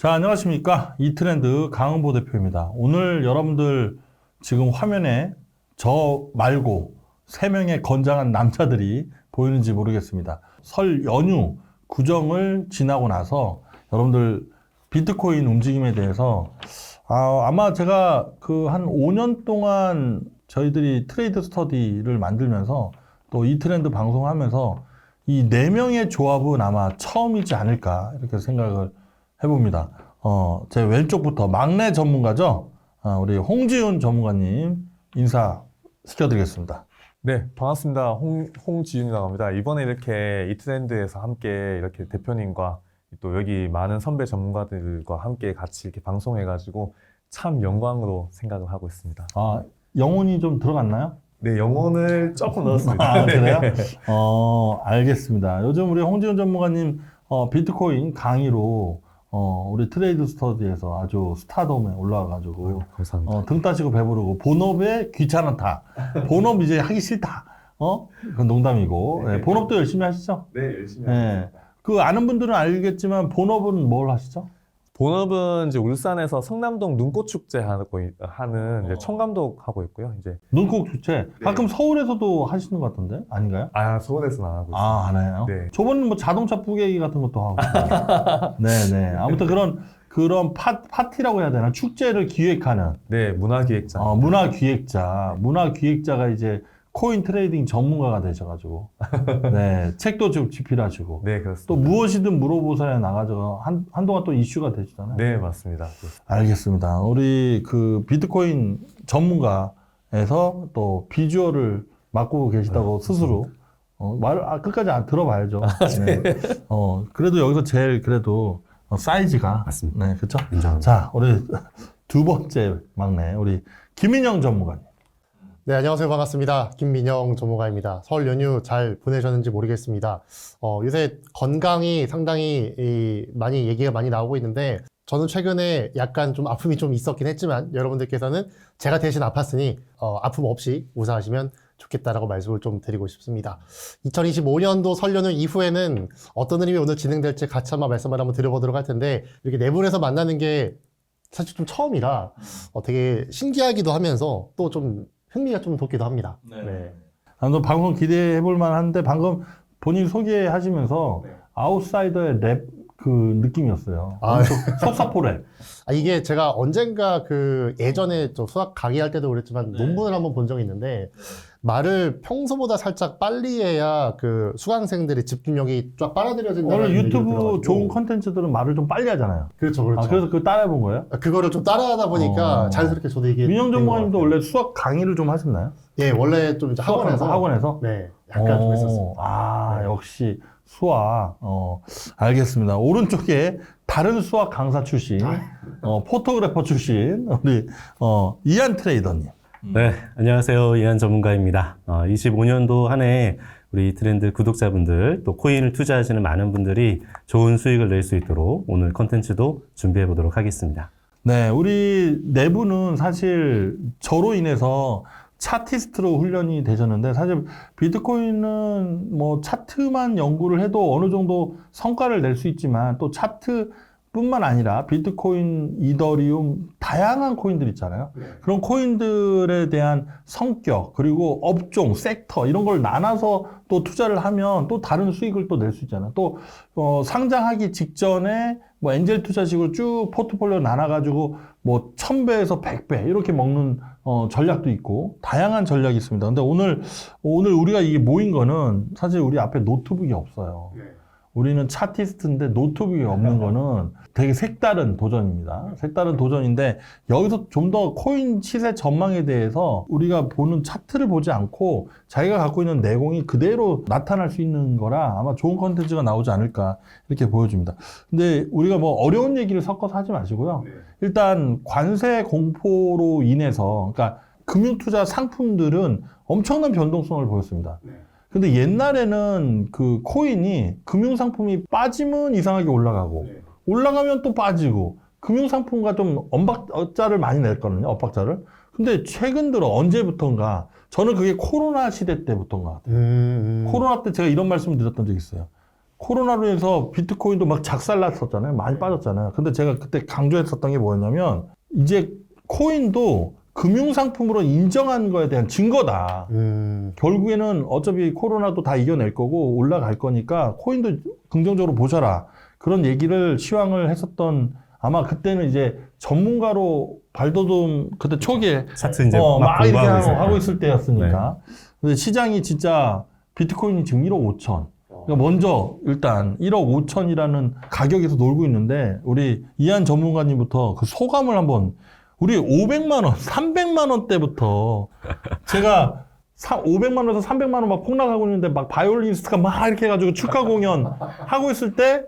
자, 안녕하십니까. 이트렌드 강은보 대표입니다. 오늘 여러분들 지금 화면에 저 말고 3명의 건장한 남자들이 보이는지 모르겠습니다. 설 연휴 구정을 지나고 나서 여러분들 비트코인 움직임에 대해서 아마 제가 한 5년 동안 저희들이 트레이드 스터디를 만들면서 또 이트렌드 방송하면서 이 4명의 조합은 아마 처음이지 않을까 이렇게 생각을 해봅니다. 제 왼쪽부터 막내 전문가죠. 우리 홍지훈 전문가님 인사시켜드리겠습니다. 네, 반갑습니다. 홍지윤이라고 합니다. 이번에 이렇게 이트렌드에서 함께 이렇게 대표님과 또 여기 많은 선배 전문가들과 함께 같이 이렇게 방송해가지고 참 영광으로 생각을 하고 있습니다. 영혼이 좀 들어갔나요? 네, 영혼을 조금 넣었습니다. 그래요? 알겠습니다. 요즘 우리 홍지훈 전문가님 비트코인 강의로 우리 트레이드 스터디에서 아주 스타덤에 올라와가지고 감사합니다. 등 따시고 배부르고 본업에 귀찮다. 본업 이제 하기 싫다. 그건 농담이고. 네, 본업도 열심히 하시죠? 네, 열심히 합니다. 그 아는 분들은 알겠지만 본업은 뭘 하시죠? 본업은 이제 울산에서 성남동 눈꽃 축제 하는 이제 총감독 하고 있고요. 이제 눈꽃 주최. 네. 가끔 서울에서도 하시는 것 같던데? 아닌가요? 서울에서는 안 하고 있습니다. 안 해요? 네. 저번에 뭐 자동차 뿌개기 같은 것도 하고. 네네. 아무튼 그런 파티라고 해야 되나? 축제를 기획하는. 네, 문화기획자. 문화기획자가 이제 코인 트레이딩 전문가가 되셔가지고. 네. 책도 좀 집필하시고. 네, 그렇습니다. 또 무엇이든 물어보사에 나가지고 한동안 또 이슈가 되시잖아요. 네, 맞습니다. 알겠습니다. 우리 그 비트코인 전문가에서 또 비주얼을 맡고 계시다고 스스로 끝까지 들어봐야죠. 네. 그래도 여기서 제일 그래도 사이즈가 맞습니다. 네, 그렇죠? 인정합니다. 자, 우리 두 번째 막내 우리 김민영 전문가님. 네, 안녕하세요. 반갑습니다. 김민영 전문가입니다. 설 연휴 잘 보내셨는지 모르겠습니다. 요새 건강이 상당히 많이 얘기가 많이 나오고 있는데 저는 최근에 약간 좀 아픔이 좀 있었긴 했지만 여러분들께서는 제가 대신 아팠으니 아픔 없이 우사하시면 좋겠다라고 말씀을 좀 드리고 싶습니다. 2025년도 설 연휴 이후에는 어떤 흐름이 오늘 진행될지 같이 한번 말씀을 한번 드려보도록 할 텐데 이렇게 내부에서 만나는 게 사실 좀 처음이라 되게 신기하기도 하면서 또 좀 흥미가 좀 돋기도 합니다. 네. 방송 기대해 볼 만한데 방금 본인 소개하시면서 아웃사이더의 랩 그 느낌이었어요. 섭사포 랩. 이게 제가 언젠가 예전에 저 수학 강의할 때도 그랬지만 논문을 한번 본 적이 있는데 말을 평소보다 살짝 빨리 해야 수강생들의 집중력이 쫙 빨아들여진다는 원래 얘기를 유튜브 들어가지고. 좋은 컨텐츠들은 말을 좀 빨리 하잖아요. 그렇죠. 그래서 그거 따라해 본 거예요? 그거를 좀 따라하다 보니까 자연스럽게 저도 이게 민영 된 전문가님도 것 같아요. 원래 수학 강의를 좀 하셨나요? 예, 원래 좀 이제 학원에서 네, 약간 좀 했었습니다. 네. 역시 수학. 알겠습니다. 오른쪽에 다른 수학 강사 출신, 포토그래퍼 출신 우리 이한 트레이더님. 네, 안녕하세요. 이한 전문가입니다. 25년도 한 해 우리 트렌드 구독자분들 또 코인을 투자하시는 많은 분들이 좋은 수익을 낼 수 있도록 오늘 컨텐츠도 준비해 보도록 하겠습니다. 네, 우리 내부는 사실 저로 인해서 차티스트로 훈련이 되셨는데 사실 비트코인은 뭐 차트만 연구를 해도 어느 정도 성과를 낼 수 있지만 또 차트뿐만 아니라 비트코인, 이더리움 다양한 코인들 있잖아요. 그런 코인들에 대한 성격 그리고 업종, 섹터 이런 걸 나눠서 또 투자를 하면 또 다른 수익을 또 낼 수 있잖아요. 또 상장하기 직전에 뭐 엔젤 투자식으로 쭉 포트폴리오 나눠가지고 뭐 1000배에서 100배 이렇게 먹는 전략도 있고 다양한 전략이 있습니다. 근데 오늘 우리가 이게 모인 거는 사실 우리 앞에 노트북이 없어요. 우리는 차티스트인데 노트북이 없는 거는 되게 색다른 도전입니다. 색다른 도전인데 여기서 좀 더 코인 시세 전망에 대해서 우리가 보는 차트를 보지 않고 자기가 갖고 있는 내공이 그대로 나타날 수 있는 거라 아마 좋은 컨텐츠가 나오지 않을까 이렇게 보여집니다. 근데 우리가 뭐 어려운 얘기를 섞어서 하지 마시고요. 일단 관세 공포로 인해서 그러니까 금융투자 상품들은 엄청난 변동성을 보였습니다. 근데 옛날에는 코인이 금융상품이 빠지면 이상하게 올라가고 올라가면 또 빠지고 금융상품과 좀 엇박자를 많이 냈거든요. 엇박자를. 근데 최근 들어 언제부턴가 저는 그게 코로나 시대 때부터인 것 같아요. 코로나 때 제가 이런 말씀을 드렸던 적이 있어요. 코로나로 해서 비트코인도 막 작살났었잖아요. 많이 빠졌잖아요. 근데 제가 그때 강조했었던 게 뭐였냐면 이제 코인도 금융상품으로 인정한 거에 대한 증거다. 결국에는 어차피 코로나도 다 이겨낼 거고 올라갈 거니까 코인도 긍정적으로 보셔라. 그런 얘기를 시황을 했었던 아마 그때는 이제 전문가로 발돋움 그때 초기에 차트 이제 막 이렇게 공부하고 하고 있을 때였으니까. 근데 시장이 진짜 비트코인이 지금 1억 5천. 그러니까 먼저 일단 1억 5천이라는 가격에서 놀고 있는데 우리 이한 전문가님부터 그 소감을 한번 우리 500만 원, 300만 원대부터 제가 500만 원에서 300만 원 막 폭락하고 있는데 막 바이올리니스트가 막 이렇게 해가지고 축하 공연 하고 있을 때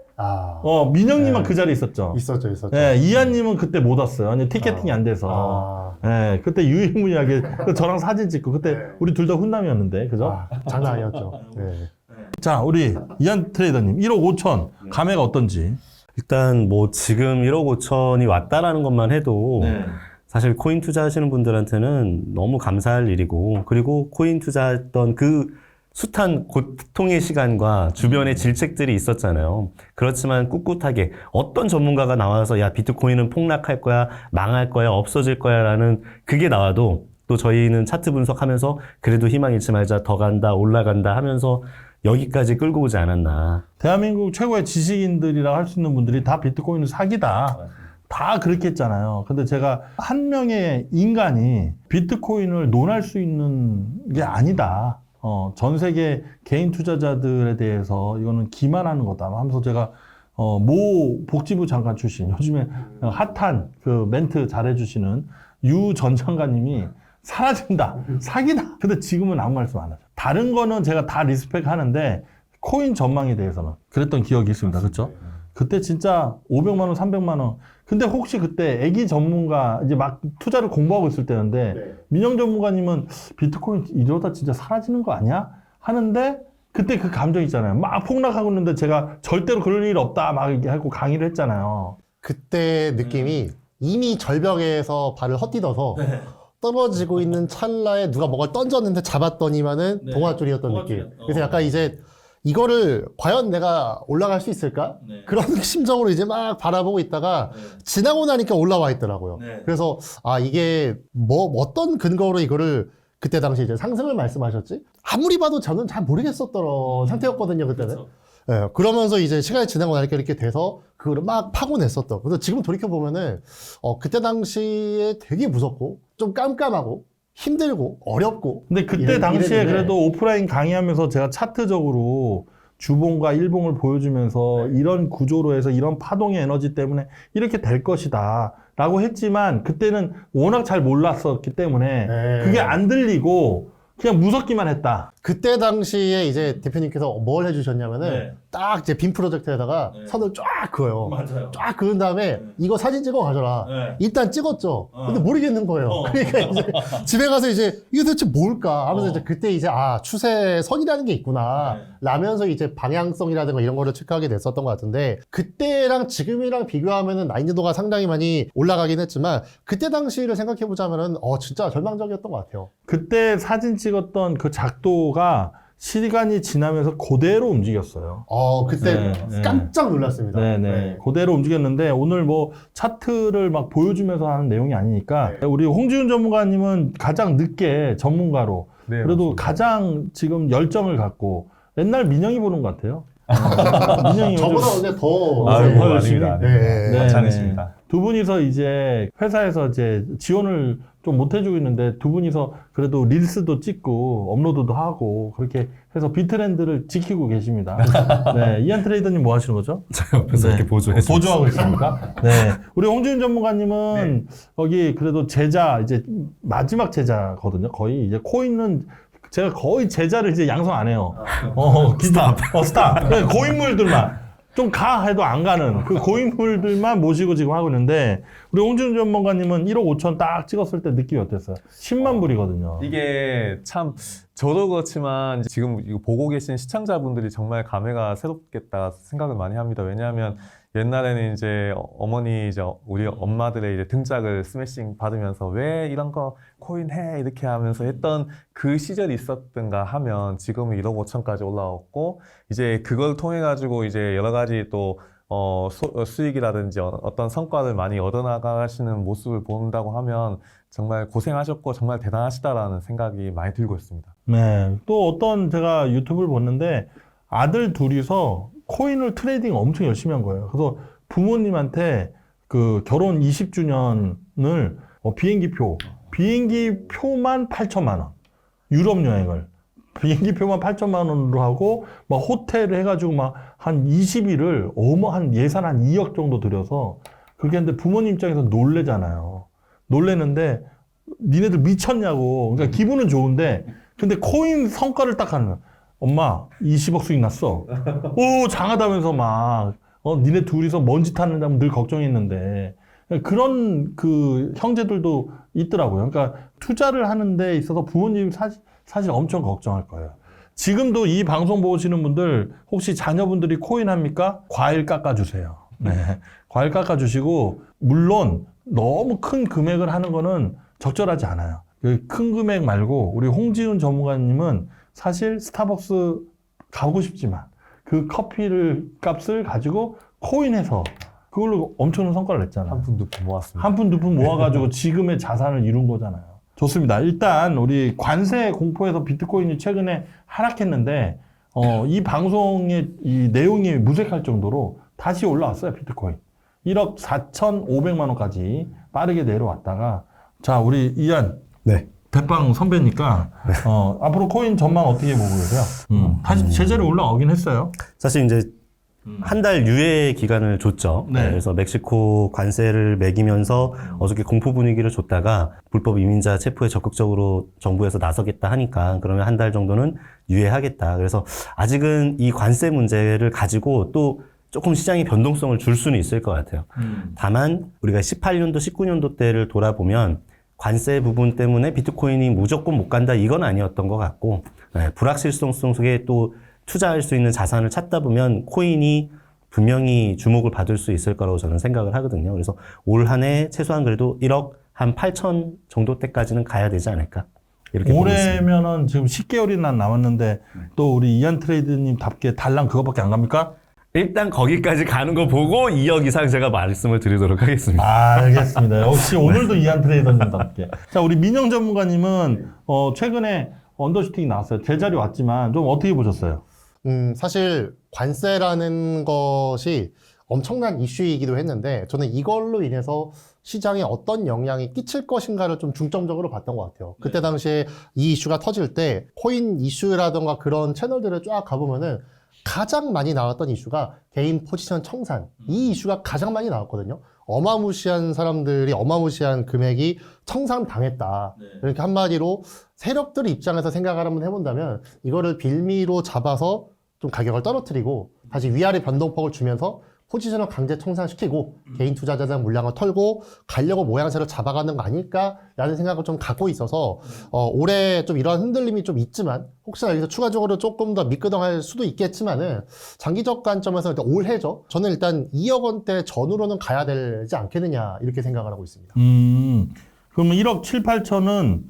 민영님은 그 자리에 있었죠. 있었죠. 네, 이한님은 그때 못 왔어요. 아니 티켓팅이 안 돼서. 네, 그때 유일무이하게 저랑 사진 찍고 그때 우리 둘 다 훈남이었는데 그죠? 장난 아니었죠. 네. 자, 우리 이한 트레이더님 1억 5천 감회가 어떤지. 일단 뭐 지금 1억 5천이 왔다라는 것만 해도 사실 코인 투자하시는 분들한테는 너무 감사할 일이고, 그리고 코인 투자했던 그 숱한 고통의 시간과 주변의 질책들이 있었잖아요. 그렇지만 꿋꿋하게 어떤 전문가가 나와서 야 비트코인은 폭락할 거야, 망할 거야, 없어질 거야 라는 그게 나와도 또 저희는 차트 분석하면서 그래도 희망 잃지 말자, 더 간다, 올라간다 하면서 여기까지 끌고 오지 않았나. 대한민국 최고의 지식인들이라 할 수 있는 분들이 다 비트코인을 사기다. 다 그렇게 했잖아요. 근데 제가 한 명의 인간이 비트코인을 논할 수 있는 게 아니다. 전 세계 개인 투자자들에 대해서 이거는 기만하는 거다 하면서 제가 모 복지부 장관 출신, 요즘에 핫한 그 멘트 잘해주시는 유 전 장관님이 사라진다, 사기다. 근데 지금은 아무 말씀 안 하죠. 다른 거는 제가 다 리스펙 하는데 코인 전망에 대해서는 그랬던 기억이 있습니다. 그렇죠? 그때 진짜 500만 원, 300만 원. 근데 혹시 그때 애기 전문가 이제 막 투자를 공부하고 있을 때였는데 민영 전문가님은 비트코인 이러다 진짜 사라지는 거 아니야? 하는데 그때 그 감정 있잖아요. 막 폭락하고 있는데 제가 절대로 그럴 일 없다 막 이렇게 하고 강의를 했잖아요. 그때 느낌이 이미 절벽에서 발을 헛디뎌서 떨어지고 있는 찰나에 누가 뭐가 던졌는데 잡았더니만은 동아줄이었던 느낌. 그래서 약간 이제 이거를 과연 내가 올라갈 수 있을까? 그런 심정으로 이제 막 바라보고 있다가 지나고 나니까 올라와 있더라고요. 그래서 이게 뭐 어떤 근거로 이거를 그때 당시 이제 상승을 말씀하셨지? 아무리 봐도 저는 잘 모르겠었던 상태였거든요, 그때는. 예, 그러면서 이제 시간이 지나고 나니까 이렇게 돼서 그거를 막 파고냈었던. 그래서 지금 돌이켜보면은, 그때 당시에 되게 무섭고, 좀 깜깜하고, 힘들고, 어렵고. 근데 그때 당시에 그래도 오프라인 강의하면서 제가 차트적으로 주봉과 일봉을 보여주면서 이런 구조로 해서 이런 파동의 에너지 때문에 이렇게 될 것이다 라고 했지만 그때는 워낙 잘 몰랐었기 때문에 그게 안 들리고 그냥 무섭기만 했다. 그때 당시에 이제 대표님께서 뭘 해주셨냐면은 딱 이제 빔 프로젝터에다가 선을 쫙 그어요. 맞아요. 쫙 그은 다음에 이거 사진 찍어 가져라. 일단 찍었죠. 근데 모르겠는 거예요. 그러니까 이제 집에 가서 이제 이게 도대체 뭘까 하면서 이제 그때 이제 추세선이라는 게 있구나. 라면서 이제 방향성이라든가 이런 거를 체크하게 됐었던 것 같은데 그때랑 지금이랑 비교하면은 난이도가 상당히 많이 올라가긴 했지만 그때 당시를 생각해 보자면은 진짜 절망적이었던 것 같아요. 그때 사진 찍었던 그 작도가 시간이 지나면서 그대로 움직였어요. 그때 깜짝 놀랐습니다. 네네. 그대로 움직였는데 오늘 뭐 차트를 막 보여주면서 하는 내용이 아니니까 우리 홍지훈 전문가님은 가장 늦게 전문가로 그래도 맞습니다. 가장 지금 열정을 갖고 맨날 민영이 보는 것 같아요. 민영이 저보다 근데 더 아닙니다. 네. 마찬가지입니다. 두 분이서 이제 회사에서 이제 지원을 좀 못 해주고 있는데 두 분이서 그래도 릴스도 찍고 업로드도 하고 그렇게 해서 비트렌드를 지키고 계십니다. 네, 이한 트레이더님 뭐 하시는 거죠? 저 옆에서 이렇게 보조해서 보조하고 있습니까? 네. 우리 홍지윤 전문가님은 거기 그래도 제자, 이제 마지막 제자거든요. 거의 이제 코인은 제가 거의 제자를 이제 양성 안 해요. 스탑. 네, 고인물들만. 좀 가 해도 안 가는 그 고인물들만 모시고 지금 하고 있는데 우리 홍지윤 전문가님은 1억 5천 딱 찍었을 때 느낌이 어땠어요? 10만 불이거든요. 이게 참 저도 그렇지만 지금 이거 보고 계신 시청자분들이 정말 감회가 새롭겠다 생각을 많이 합니다. 왜냐하면 옛날에는 이제 어머니 이제 우리 엄마들의 이제 등짝을 스매싱 받으면서 왜 이런 거 코인 해 이렇게 하면서 했던 그 시절이 있었던가 하면 지금은 1억 5천까지 올라왔고 이제 그걸 통해 가지고 이제 여러 가지 또 수익이라든지 어떤 성과를 많이 얻어나가시는 모습을 본다고 하면 정말 고생하셨고 정말 대단하시다라는 생각이 많이 들고 있습니다. 네. 또 어떤 제가 유튜브를 봤는데 아들 둘이서 코인을 트레이딩 엄청 열심히 한 거예요. 그래서 부모님한테 그 결혼 20주년을 비행기 표만 8천만 원. 유럽 여행을. 비행기 표만 8천만 원으로 하고 막 호텔을 해가지고 막 한 20일을 한 예산 한 2억 정도 들여서 그게 근데 부모님 입장에서 놀래잖아요. 놀래는데 니네들 미쳤냐고. 그러니까 기분은 좋은데 근데 코인 성과를 딱 하는 거야. 엄마 20억 수익 났어. 오 장하다면서 막 니네 둘이서 먼지 타는다면 늘 걱정했는데 그런 그 형제들도 있더라고요. 그러니까 투자를 하는 데 있어서 부모님 사실 엄청 걱정할 거예요. 지금도 이 방송 보시는 분들 혹시 자녀분들이 코인 합니까? 과일 깎아주세요. 네, 과일 깎아주시고 물론 너무 큰 금액을 하는 거는 적절하지 않아요. 그 큰 금액 말고 우리 홍지훈 전문가님은 사실 스타벅스 가고 싶지만 그 커피를 값을 가지고 코인해서 그걸로 엄청난 성과를 냈잖아요. 한 푼 두 푼 모았습니다. 한 푼 두 푼 모아가지고 지금의 자산을 이룬 거잖아요. 좋습니다. 일단 우리 관세 공포에서 비트코인이 최근에 하락했는데 이 방송의 이 내용이 무색할 정도로 다시 올라왔어요. 비트코인 1억 4,500만 원까지 빠르게 내려왔다가 자 우리 이한 네. 대빵 선배니까 앞으로 코인 전망 어떻게 보고 계세요? 다시 제자리 올라오긴 했어요. 사실 이제 한 달 유예 기간을 줬죠. 네. 그래서 멕시코 관세를 매기면서 어저께 공포 분위기를 줬다가 불법 이민자 체포에 적극적으로 정부에서 나서겠다 하니까 그러면 한 달 정도는 유예하겠다. 그래서 아직은 이 관세 문제를 가지고 또 조금 시장의 변동성을 줄 수는 있을 것 같아요. 다만 우리가 18년도, 19년도 때를 돌아보면 관세 부분 때문에 비트코인이 무조건 못 간다 이건 아니었던 것 같고 불확실성 속에 또 투자할 수 있는 자산을 찾다 보면 코인이 분명히 주목을 받을 수 있을 거라고 저는 생각을 하거든요. 그래서 올 한 해 최소한 그래도 1억 한 8천 정도 때까지는 가야 되지 않을까 이렇게 보고 있습니다. 올해면은 지금 10개월이나 남았는데 또 우리 이한 트레이드님답게 달랑 그거밖에 안 갑니까? 일단 거기까지 가는 거 보고 2억 이상 제가 말씀을 드리도록 하겠습니다. 알겠습니다. 역시 오늘도 이한 트레이더님답게. 자, 우리 민영 전문가님은 최근에 언더슈팅이 나왔어요. 제자리 왔지만 좀 어떻게 보셨어요? 사실 관세라는 것이 엄청난 이슈이기도 했는데 저는 이걸로 인해서 시장에 어떤 영향이 끼칠 것인가를 좀 중점적으로 봤던 것 같아요. 그때 당시에 이 이슈가 터질 때 코인 이슈라던가 그런 채널들을 쫙 가보면은 가장 많이 나왔던 이슈가 개인 포지션 청산. 이 이슈가 가장 많이 나왔거든요. 어마무시한 사람들이 어마무시한 금액이 청산당했다. 이렇게 한마디로 세력들 입장에서 생각을 한번 해본다면 이거를 빌미로 잡아서 좀 가격을 떨어뜨리고 다시 위아래 변동폭을 주면서 포지션을 강제 청산시키고 개인 투자자들 물량을 털고 가려고 모양새를 잡아가는 거 아닐까라는 생각을 좀 갖고 있어서 올해 좀 이러한 흔들림이 좀 있지만 혹시나 여기서 추가적으로 조금 더 미끄덩할 수도 있겠지만은 장기적 관점에서 일단 올해죠. 저는 일단 2억 원대 전후로는 가야 되지 않겠느냐 이렇게 생각을 하고 있습니다. 그러면 1억 7, 8천은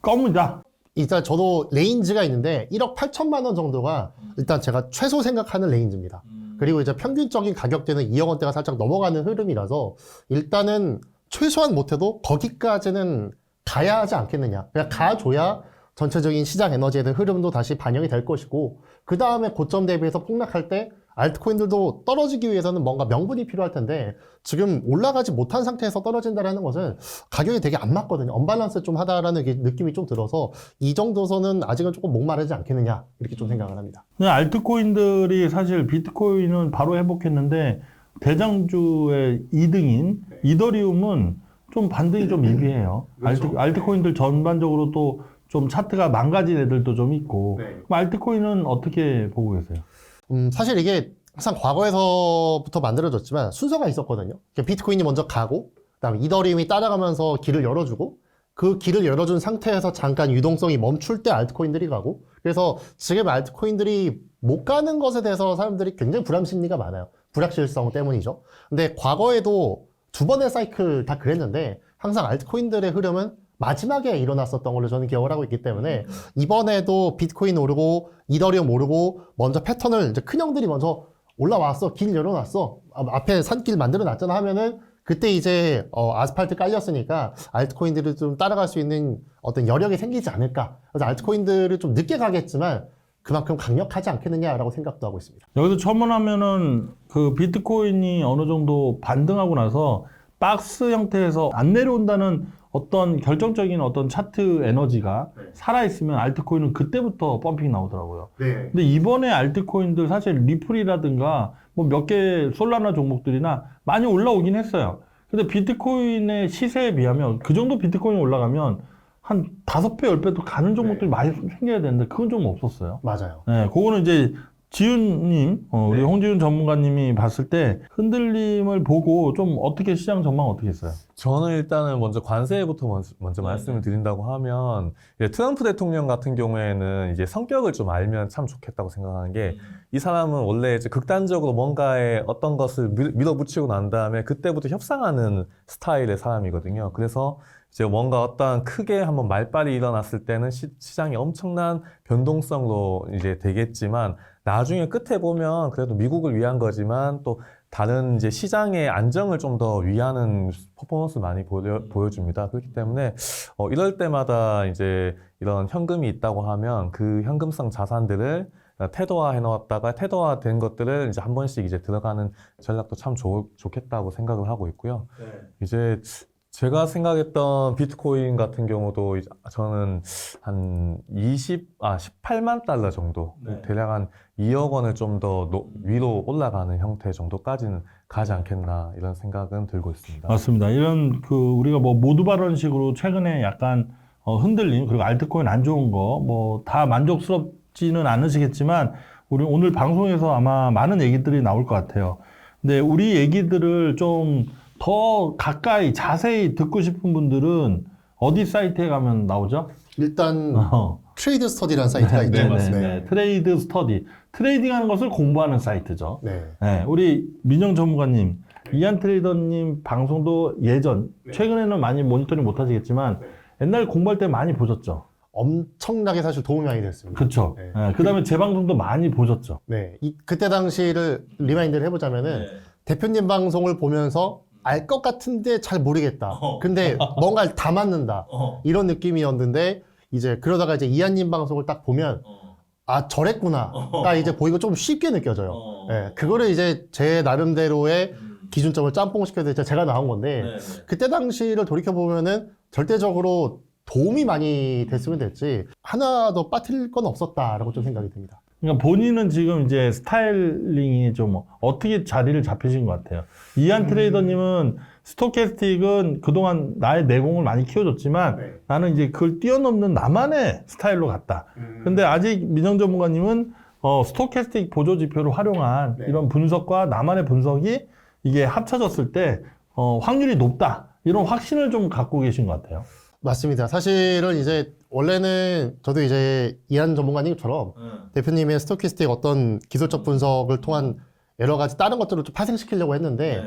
껌이다. 일단 저도 레인지가 있는데 1억 8천만 원 정도가 일단 제가 최소 생각하는 레인지입니다. 그리고 이제 평균적인 가격대는 2억 원대가 살짝 넘어가는 흐름이라서 일단은 최소한 못해도 거기까지는 가야 하지 않겠느냐. 그냥 가줘야 전체적인 시장 에너지에 대한 흐름도 다시 반영이 될 것이고 그 다음에 고점 대비해서 폭락할 때 알트코인들도 떨어지기 위해서는 뭔가 명분이 필요할 텐데 지금 올라가지 못한 상태에서 떨어진다는 것은 가격이 되게 안 맞거든요. 언밸런스 좀 하다라는 느낌이 좀 들어서 이 정도서는 아직은 조금 목마르지 않겠느냐 이렇게 좀 생각을 합니다. 알트코인들이 사실 비트코인은 바로 회복했는데 대장주의 2등인 이더리움은 좀 반등이 좀 미비해요. 그렇죠. 알트코인들 전반적으로 또 좀 차트가 망가진 애들도 좀 있고 알트코인은 어떻게 보고 계세요? 사실 이게 항상 과거에서부터 만들어졌지만 순서가 있었거든요. 비트코인이 먼저 가고, 그다음에 이더리움이 따라가면서 길을 열어주고, 그 길을 열어준 상태에서 잠깐 유동성이 멈출 때 알트코인들이 가고, 그래서 지금 알트코인들이 못 가는 것에 대해서 사람들이 굉장히 불안 심리가 많아요. 불확실성 때문이죠. 근데 과거에도 두 번의 사이클 다 그랬는데 항상 알트코인들의 흐름은 마지막에 일어났었던 걸로 저는 기억을 하고 있기 때문에 이번에도 비트코인 오르고 이더리움 오르고 먼저 패턴을 이제 큰형들이 먼저 올라왔어, 길 열어놨어, 앞에 산길 만들어놨잖아 하면은 그때 이제 아스팔트 깔렸으니까 알트코인들을 좀 따라갈 수 있는 어떤 여력이 생기지 않을까. 그래서 알트코인들을 좀 늦게 가겠지만 그만큼 강력하지 않겠느냐라고 생각도 하고 있습니다. 여기서 첨언하면은 그 비트코인이 어느 정도 반등하고 나서 박스 형태에서 안 내려온다는 어떤 결정적인 어떤 차트 에너지가 살아있으면 알트코인은 그때부터 펌핑 나오더라고요. 네. 근데 이번에 알트코인들 사실 리플이라든가 뭐 몇 개 솔라나 종목들이나 많이 올라오긴 했어요. 근데 비트코인의 시세에 비하면 그 정도 비트코인이 올라가면 한 5배, 10배도 가는 종목들이 많이 생겨야 되는데 그건 좀 없었어요. 맞아요. 네, 그거는 이제 지훈님, 우리 홍지훈 전문가님이 봤을 때 흔들림을 보고 좀 어떻게 시장 전망 어떻게 했어요? 저는 일단은 먼저 관세부터 먼저 말씀을 드린다고 하면 이제 트럼프 대통령 같은 경우에는 이제 성격을 좀 알면 참 좋겠다고 생각하는 게 이 사람은 원래 이제 극단적으로 뭔가에 어떤 것을 밀어붙이고 난 다음에 그때부터 협상하는 스타일의 사람이거든요. 그래서 이제 뭔가 어떤 크게 한번 말빨이 일어났을 때는 시장이 엄청난 변동성으로 이제 되겠지만 나중에 끝에 보면 그래도 미국을 위한 거지만 또 다른 이제 시장의 안정을 좀 더 위하는 퍼포먼스를 많이 보여줍니다. 그렇기 때문에 이럴 때마다 이제 이런 현금이 있다고 하면 그 현금성 자산들을 태도화 해놓았다가 태도화 된 것들을 이제 한 번씩 이제 들어가는 전략도 참 좋겠다고 생각을 하고 있고요. 이제 제가 생각했던 비트코인 같은 경우도 저는 한 18만 달러 정도, 대략 한 2억 원을 좀 더 위로 올라가는 형태 정도까지는 가지 않겠나 이런 생각은 들고 있습니다. 맞습니다. 이런 우리가 뭐 모두 발언식으로 최근에 약간 흔들림, 그리고 알트코인 안 좋은 거 뭐 다 만족스럽지는 않으시겠지만 우리 오늘 방송에서 아마 많은 얘기들이 나올 것 같아요. 근데 우리 얘기들을 좀 더 가까이 자세히 듣고 싶은 분들은 어디 사이트에 가면 나오죠? 일단 트레이드 스터디라는 사이트가 있죠. 네. 트레이드 스터디. 트레이딩하는 것을 공부하는 사이트죠. 네. 네, 우리 민영 전문가님, 이한 트레이더님 방송도 최근에는 많이 모니터링 못 하시겠지만 옛날 공부할 때 많이 보셨죠? 엄청나게 사실 도움이 많이 됐습니다. 그렇죠. 네. 네, 그다음에 제 방송도 많이 보셨죠? 네. 그때 당시를 리마인드를 해보자면은 대표님 방송을 보면서 알 것 같은데 잘 모르겠다. 근데 뭔가를 담았는다. 이런 느낌이었는데 이제 그러다가 이제 이한님 방송을 딱 보면 아 저랬구나. 딱 이제 보이고 좀 쉽게 느껴져요. 네, 그거를 이제 제 나름대로의 기준점을 짬뽕시켜서 제가 나온 건데 그때 당시를 돌이켜 보면은 절대적으로 도움이 많이 됐으면 됐지 하나 더 빠뜨릴 건 없었다라고 좀 생각이 듭니다. 그러니까 본인은 지금 이제 스타일링이 좀 어떻게 자리를 잡히신 것 같아요. 이한 트레이더님은 스토캐스틱은 그동안 나의 내공을 많이 키워줬지만 나는 이제 그걸 뛰어넘는 나만의 스타일로 갔다. 근데 아직 민영 전문가님은 스토캐스틱 보조지표를 활용한 이런 분석과 나만의 분석이 이게 합쳐졌을 때 확률이 높다. 이런 확신을 좀 갖고 계신 것 같아요. 맞습니다. 사실은 이제 원래는 저도 이제 이한 전문가님처럼 대표님의 스토키스틱 어떤 기술적 분석을 통한 여러 가지 다른 것들을 좀 파생시키려고 했는데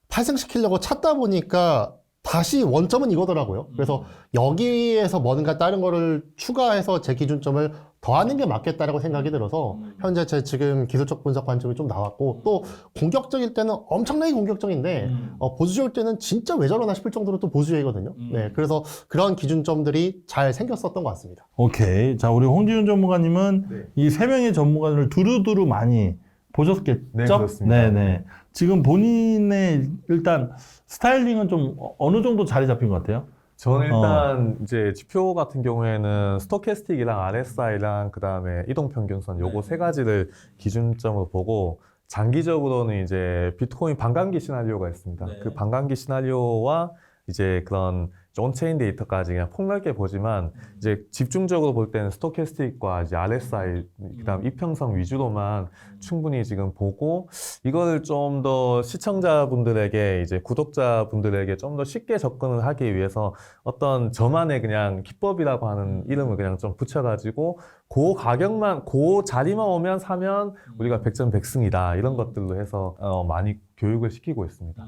파생시키려고 찾다 보니까 다시 원점은 이거더라고요. 그래서 여기에서 뭔가 다른 거를 추가해서 제 기준점을 더하는 게 맞겠다라고 생각이 들어서 현재 제 지금 기술적 분석 관점이 좀 나왔고 또 공격적일 때는 엄청나게 공격적인데 보수적일 때는 진짜 왜 저러나 싶을 정도로 또 보수적이거든요. 네, 그래서 그런 기준점들이 잘 생겼었던 것 같습니다. 오케이. 자, 우리 홍지훈 전문가님은 이 세 명의 전문가들을 두루두루 많이 보셨겠죠? 네, 그렇습니다. 네네. 지금 본인의 일단 스타일링은 좀 어느 정도 자리 잡힌 것 같아요? 저는 일단 이제 지표 같은 경우에는 스토캐스틱이랑 RSI랑 그 다음에 이동평균선 요거 세 가지를 기준점으로 보고 장기적으로는 이제 비트코인 반감기 시나리오가 있습니다. 그 반감기 시나리오와 이제 그런 온체인 데이터까지 그냥 폭넓게 보지만 이제 집중적으로 볼 때는 스토캐스틱과 이제 RSI 그다음 이평성 위주로만 충분히 지금 보고 이거를 좀 더 시청자분들에게 이제 구독자분들에게 좀 더 쉽게 접근을 하기 위해서 어떤 저만의 그냥 기법이라고 하는 이름을 그냥 좀 붙여가지고 그 가격만 그 자리만 오면 사면 우리가 100점 100승이다 이런 것들로 해서 많이 교육을 시키고 있습니다.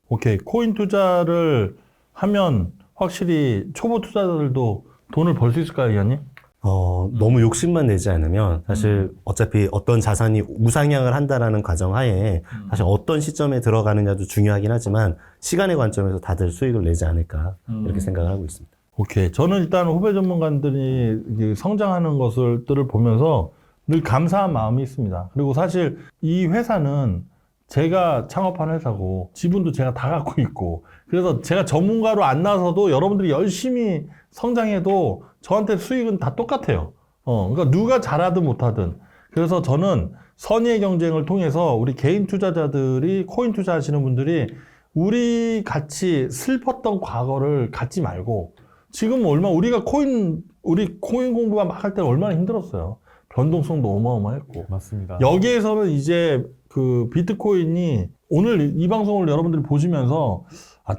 오케이. 코인 투자를 하면 확실히 초보 투자자들도 돈을 벌 수 있을까요, 이현님? 너무 욕심만 내지 않으면 사실 어차피 어떤 자산이 우상향을 한다라는 가정하에 사실 어떤 시점에 들어가느냐도 중요하긴 하지만 시간의 관점에서 다들 수익을 내지 않을까 이렇게 생각을 하고 있습니다. 오케이. 저는 일단 후배 전문가들이 이제 성장하는 것들을 보면서 늘 감사한 마음이 있습니다. 그리고 사실 이 회사는 제가 창업한 회사고 지분도 제가 다 갖고 있고 그래서 제가 전문가로 안 나서도 여러분들이 열심히 성장해도 저한테 수익은 다 똑같아요. 그러니까 누가 잘하든 못하든. 그래서 저는 선의의 경쟁을 통해서 우리 개인 투자자들이 코인 투자하시는 분들이 우리 같이 슬펐던 과거를 갖지 말고 지금 우리 코인 공부가 막 할 때는 얼마나 힘들었어요. 변동성도 어마어마했고. 맞습니다. 여기에서는 이제 그 비트코인이 오늘 이 방송을 여러분들이 보시면서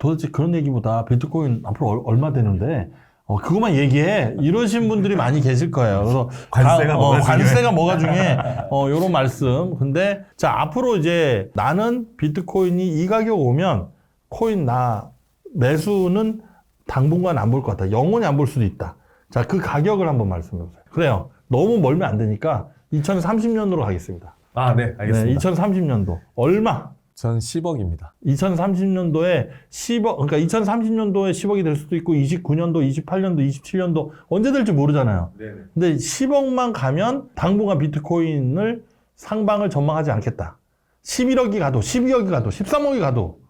도대체 그런 얘기보다 비트코인 앞으로 얼마 되는데 그것만 얘기해 이러신 분들이 많이 계실 거예요. 그래서 관세가 뭐가 중요해? 요런 말씀. 근데 자 앞으로 이제 나는 비트코인이 이 가격 오면 코인 나 매수는 당분간 안 볼 것 같다. 영원히 안 볼 수도 있다. 자 그 가격을 한번 말씀해 보세요. 그래요. 너무 멀면 안 되니까 2030년으로 가겠습니다. 네, 알겠습니다. 네, 2030년도 얼마? 전 10억입니다. 2030년도에 10억, 그러니까 2030년도에 10억이 될 수도 있고 29년도, 28년도, 27년도 언제 될지 모르잖아요. 네네. 근데 10억만 가면 당분간 비트코인을 상방을 전망하지 않겠다. 11억이 가도, 12억이 가도, 13억이 가도.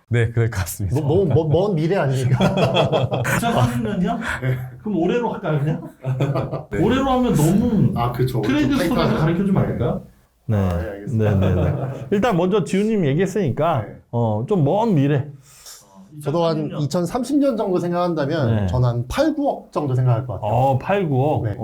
네, 그럴 것 같습니다. 너무 먼 미래 아닙니까? 2030년이요? 그럼 올해로 할까요, 그냥? 올해로 하면 너무 그렇죠. 트레이드 스토리에서 가르쳐주면 안 될까요? 네. 알겠습니다. 네. 일단 먼저 지훈님 얘기했으니까, 좀 먼 미래. 저도 한 2030년 정도 생각한다면 네. 저는 한 8, 9억 정도 생각할 것 같아요. 8, 9억. 네.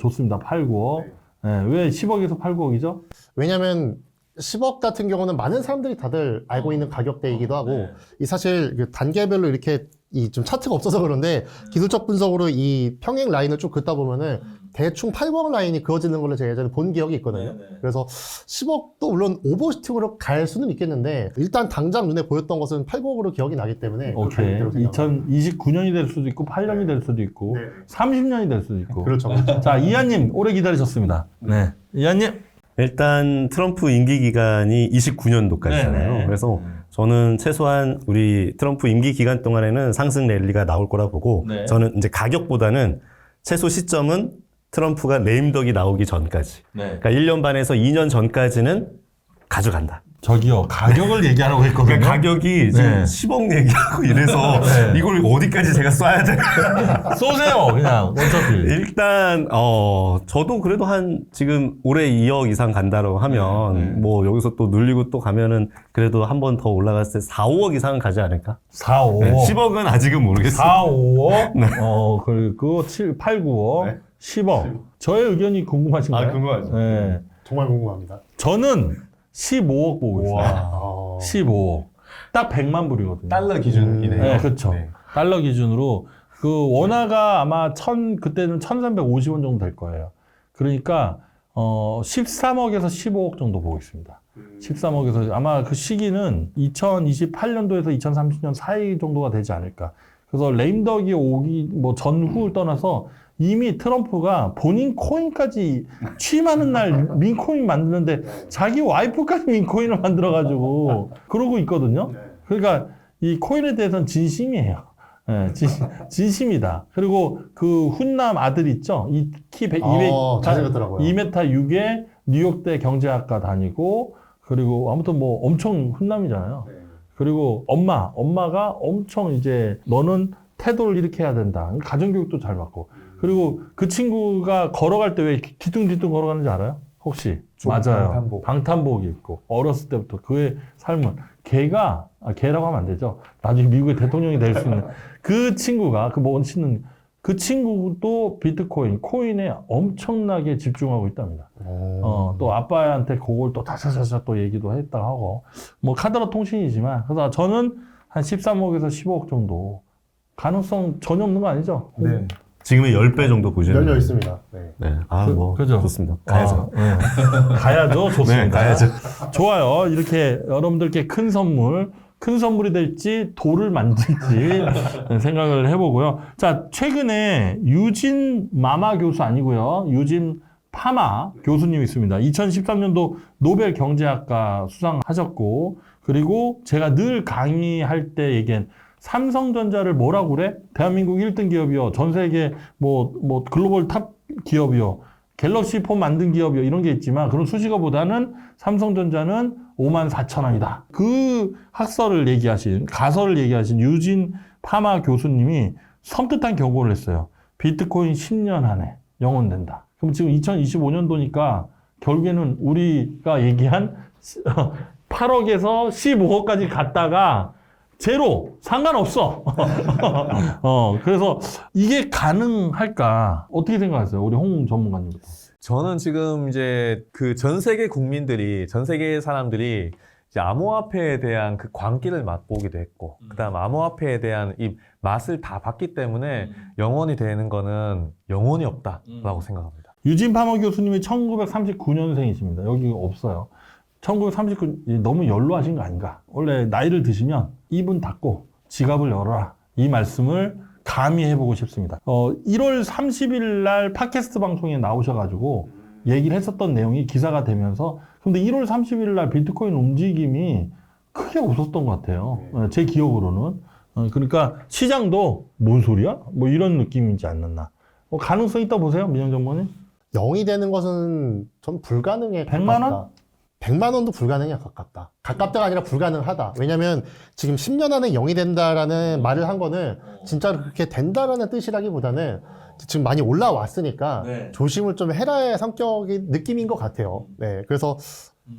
좋습니다. 8, 9억. 네. 왜 10억에서 8, 9억이죠? 왜냐면 10억 같은 경우는 많은 사람들이 다들 알고 있는 가격대이기도 하고 이 사실 그 단계별로 이렇게 이 좀 차트가 없어서 그런데 기술적 분석으로 이 평행 라인을 쭉 긋다 보면은 대충 8번 라인이 그어지는 걸로 제가 예전에 본 기억이 있거든요. 그래서 10억도 물론 오버슈팅으로 갈 수는 있겠는데 일단 당장 눈에 보였던 것은 8억으로 기억이 나기 때문에 그 오케이. 가격대로 생각합니다. 2029년이 될 수도 있고, 8년이 될 수도 있고, 네. 30년이 될 수도 있고. 그렇죠. 자, 이한님, 오래 기다리셨습니다. 네. 이한님. 일단 트럼프 임기 기간이 29년도까지잖아요. 네네. 그래서 저는 최소한 우리 트럼프 임기 기간 동안에는 상승 랠리가 나올 거라 보고 네. 저는 이제 가격보다는 최소 시점은 트럼프가 레임덕이 나오기 전까지. 네. 그러니까 1년 반에서 2년 전까지는 가져간다. 저기요, 가격을 얘기하라고 했거든요. 그러니까 가격이 지금 네. 10억 얘기하고 이래서 네. 이걸 어디까지 제가 쏴야 되나. 쏘세요, 그냥. 어차피. 일단 저도 그래도 한 지금 올해 2억 이상 간다고 하면 뭐 여기서 또 눌리고 또 가면은 그래도 한 번 더 올라갔을 때 4, 5억 이상은 가지 않을까? 4, 5억. 네, 10억은 아직은 모르겠어요. 4, 5억. 그리고 7, 8, 9억. 10억. 저의 의견이 궁금하신가요? 궁금하죠. 네. 정말 궁금합니다. 저는 15억 보고 있어요. 15억. 딱 100만 불이거든요. 달러 기준이네요. 네, 그렇죠. 네. 달러 기준으로 그 원화가 아마 그때는 1,350원 정도 될 거예요. 그러니까 13억에서 15억 정도 보고 있습니다. 13억에서 아마 그 시기는 2028년도에서 2030년 사이 정도가 되지 않을까. 그래서 레임덕이 오기 뭐 전후를 떠나서 이미 트럼프가 본인 코인까지 취임하는 날 민코인 만드는데 자기 와이프까지 민코인을 만들어가지고 그러고 있거든요. 그러니까 이 코인에 대해서는 진심이에요. 네, 진심이다. 그리고 그 훈남 아들 있죠? 이 키 200, 잘생겼더라고요. 2m 6에 뉴욕대 경제학과 다니고 그리고 아무튼 뭐 엄청 훈남이잖아요. 그리고 엄마가 엄청 이제 너는 태도를 이렇게 해야 된다. 가정교육도 잘 받고. 그리고 그 친구가 걸어갈 때 왜 뒤뚱뒤뚱 걸어가는지 알아요? 혹시? 맞아요. 방탄복 입고. 어렸을 때부터 그의 삶은. 걔가 걔라고 하면 안 되죠. 나중에 미국의 대통령이 될 수 있는 그 친구가, 그 멋있는 그 친구도 비트코인, 코인에 엄청나게 집중하고 있답니다. 또 아빠한테 그걸 또 다사사사 또 얘기도 했다 하고, 뭐 카드라 통신이지만, 그래서 저는 한 13억에서 15억 정도 가능성 전혀 없는 거 아니죠? 네. 지금의 10배 정도 보시는 열려 있습니다. 네. 네. 아, 뭐 그죠? 좋습니다. 가야죠. 네. 가야죠. 좋습니다. 네, 가야죠. 좋아요. 이렇게 여러분들께 큰 선물이 될지 돌을 만들지 생각을 해보고요. 자, 최근에 유진 마마 교수 아니고요. 유진 파마 교수님 있습니다. 2013년도 노벨 경제학과 수상하셨고, 그리고 제가 늘 강의할 때 얘기한 삼성전자를 뭐라고 그래? 대한민국 1등 기업이요. 전 세계 뭐 글로벌 탑 기업이요. 갤럭시 폰 만든 기업이요. 이런 게 있지만 그런 수식어보다는 삼성전자는 54,000원이다. 그 가설을 얘기하신 유진 파마 교수님이 섬뜩한 경고를 했어요. 비트코인 10년 안에 영원된다. 그럼 지금 2025년도니까 결국에는 우리가 얘기한 8억에서 15억까지 갔다가 제로 상관없어. 그래서 이게 가능할까? 어떻게 생각하세요? 우리 홍 전문가님부터. 저는 지금 이제 그 전 세계 국민들이, 전 세계 사람들이 이제 암호화폐에 대한 그 광기를 맛보기도 했고, 그다음 암호화폐에 대한 이 맛을 다 봤기 때문에 영원이 되는 거는 영원히 없다라고 생각합니다. 유진 파머 교수님이 1939년생이십니다. 여기 없어요. 1939, 너무 연로하신 거 아닌가? 원래 나이를 드시면 입은 닫고 지갑을 열어라. 이 말씀을 감히 해보고 싶습니다. 1월 30일 날 팟캐스트 방송에 나오셔가지고 얘기를 했었던 내용이 기사가 되면서, 근데 1월 30일 날 비트코인 움직임이 크게 없었던 것 같아요. 제 기억으로는. 그러니까 시장도 뭔 소리야? 뭐 이런 느낌이지 않았나. 가능성 있다 보세요, 민영 전문가님? 0이 되는 것은 전 불가능에 100만 원? 가깝다. 100만 원도 불가능에 가깝다. 가깝다가 아니라 불가능하다. 왜냐면 지금 10년 안에 0이 된다라는 말을 한 거는 진짜로 그렇게 된다라는 뜻이라기보다는 지금 많이 올라왔으니까 네. 조심을 좀 해라의 성격의 느낌인 것 같아요. 네. 그래서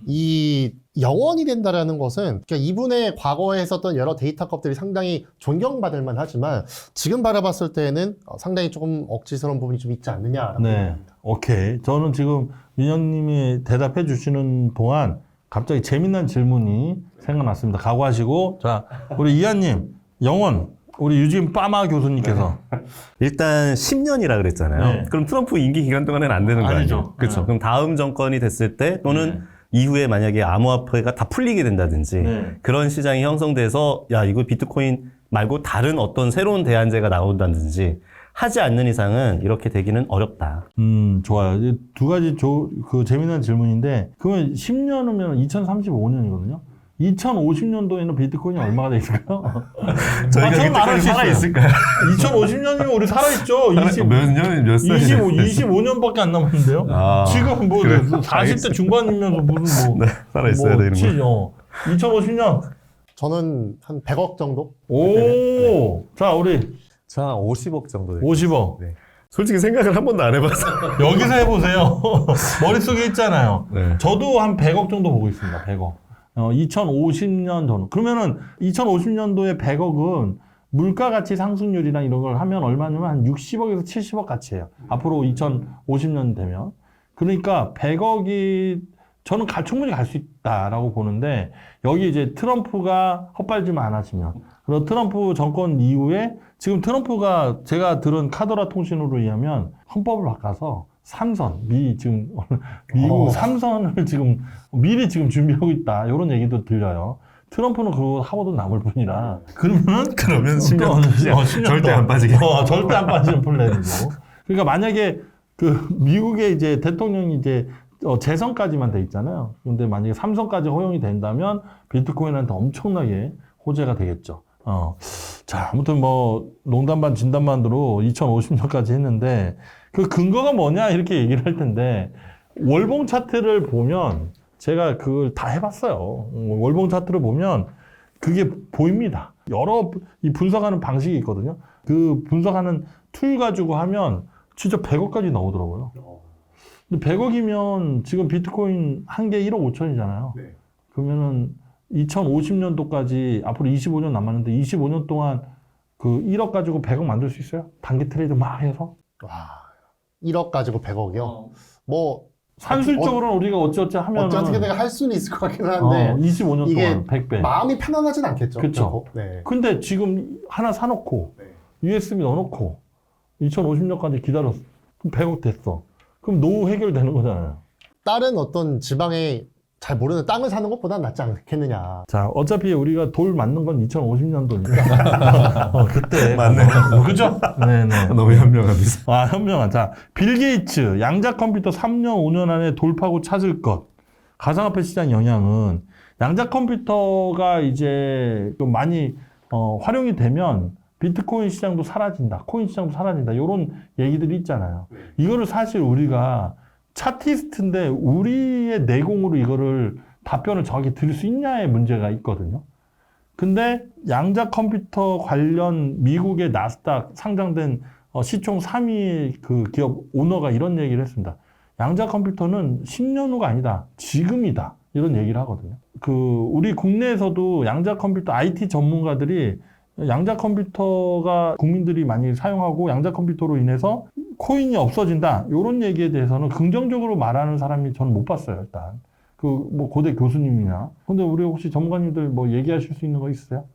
이 영원이 된다라는 것은 그러니까 이분의 과거에 했었던 여러 데이터컵들이 상당히 존경받을 만하지만 지금 바라봤을 때는 상당히 조금 억지스러운 부분이 좀 있지 않느냐라고 네. 생각합니다. 오케이. 저는 지금 민영님이 대답해 주시는 동안 갑자기 재미난 질문이 생각났습니다. 각오하시고. 자, 우리 이한님, 영원, 우리 유진 파마 교수님께서. 일단 10년이라 그랬잖아요. 네. 그럼 트럼프 임기 기간 동안에는 안 되는 거 아니죠. 아니에요? 그렇죠. 네. 그럼 다음 정권이 됐을 때 또는 이후에 만약에 암호화폐가 다 풀리게 된다든지 네. 그런 시장이 형성돼서 야 이거 비트코인 말고 다른 어떤 새로운 대안제가 나온다든지 하지 않는 이상은 이렇게 되기는 어렵다. 좋아요. 이제 두 가지 그 재미난 질문인데, 그러면 10년이면 2035년이거든요. 2050년도에는 비트코인이 얼마가 돼 있을까요? 저희가 저는 말할 비트코인 수 살아 있어요. 있을까요? 2050년이면 우리 살아있죠. 몇 년, 몇 살? 25년밖에 안 남았는데요. 아, 지금 뭐 그래요? 40대 중반이면서 무슨 뭐. 네, 살아 있어야 되는 거. 2050년. 저는 한 100억 정도? 오. 자, 우리 저는 한 50억 정도 돼요. 50억. 네. 솔직히 생각을 한 번도 안 해봐서. 여기서 해보세요. 머릿속에 있잖아요. 네. 저도 한 100억 정도 보고 있습니다. 100억. 2050년 정도. 그러면은 2050년도에 100억은 물가 가치 상승률이랑 이런 걸 하면 얼마냐면 한 60억에서 70억 가치예요. 앞으로 2050년 되면. 그러니까 100억이 저는 충분히 갈 수 있다라고 보는데, 여기 이제 트럼프가 헛발질만 안 하시면, 그리고 트럼프 정권 이후에 지금 트럼프가 제가 들은 카더라 통신으로 의하면 헌법을 바꿔서 삼선, 미국 삼선을 지금 미리 지금 준비하고 있다. 이런 얘기도 들려요. 트럼프는 그거 하고도 남을 뿐이라. 그러면 10년, 10년 절대 안 빠지게. 절대 안 빠지는 플랜이고. 그러니까 만약에 그 미국의 이제 대통령이 이제 재선까지만 돼 있잖아요. 근데 만약에 삼선까지 허용이 된다면 비트코인한테 엄청나게 호재가 되겠죠. 자, 아무튼 뭐 농담 반 진담 반으로 2050년까지 했는데 그 근거가 뭐냐 이렇게 얘기를 할 텐데, 월봉 차트를 보면 제가 그걸 다 해봤어요. 월봉 차트를 보면 그게 보입니다. 여러 이 분석하는 방식이 있거든요. 그 분석하는 툴 가지고 하면 진짜 100억까지 나오더라고요. 근데 100억이면 지금 비트코인 한 개 1억 5천이잖아요. 그러면은 2050년도까지 앞으로 25년 남았는데 25년 동안 그 1억 가지고 100억 만들 수 있어요? 단기 트레이드 막 해서? 와, 1억 가지고 100억이요? 뭐, 산술적으로는 우리가 어찌어찌 하면 어떻게 내가 할 수는 있을 것 같기는 한데, 25년 이게 동안 100배. 마음이 편안하진 않겠죠. 그쵸. 결코. 네. 근데 지금 하나 사놓고 네. USB 넣어놓고 2050년까지 기다렸어. 그럼 100억 됐어. 그럼 노후 해결되는 거잖아요. 다른 어떤 지방에 잘 모르는 땅을 사는 것보다는 낫지 않겠느냐. 자, 어차피 우리가 돌 맞는 건 2050년도니까. 그때. 맞네요. 그죠? 네네. 너무 현명합니다. 아, 현명한. 자, 빌 게이츠, 양자 컴퓨터 3년, 5년 안에 돌파구 찾을 것. 가상화폐 시장 영향은 양자 컴퓨터가 이제 좀 많이 활용이 되면 비트코인 시장도 사라진다. 코인 시장도 사라진다. 이런 얘기들이 있잖아요. 이거를 사실 우리가 차티스트인데 우리의 내공으로 이거를 답변을 정확히 드릴 수 있냐의 문제가 있거든요. 근데 양자 컴퓨터 관련 미국의 나스닥 상장된 시총 3위 그 기업 오너가 이런 얘기를 했습니다. 양자 컴퓨터는 10년 후가 아니다. 지금이다. 이런 얘기를 하거든요. 우리 국내에서도 양자 컴퓨터 IT 전문가들이 양자 컴퓨터가 국민들이 많이 사용하고 양자 컴퓨터로 인해서 코인이 없어진다. 이런 얘기에 대해서는 긍정적으로 말하는 사람이 저는 못 봤어요, 일단. 뭐 고대 교수님이나. 근데 우리 혹시 전문가님들 뭐 얘기하실 수 있는 거 있으세요?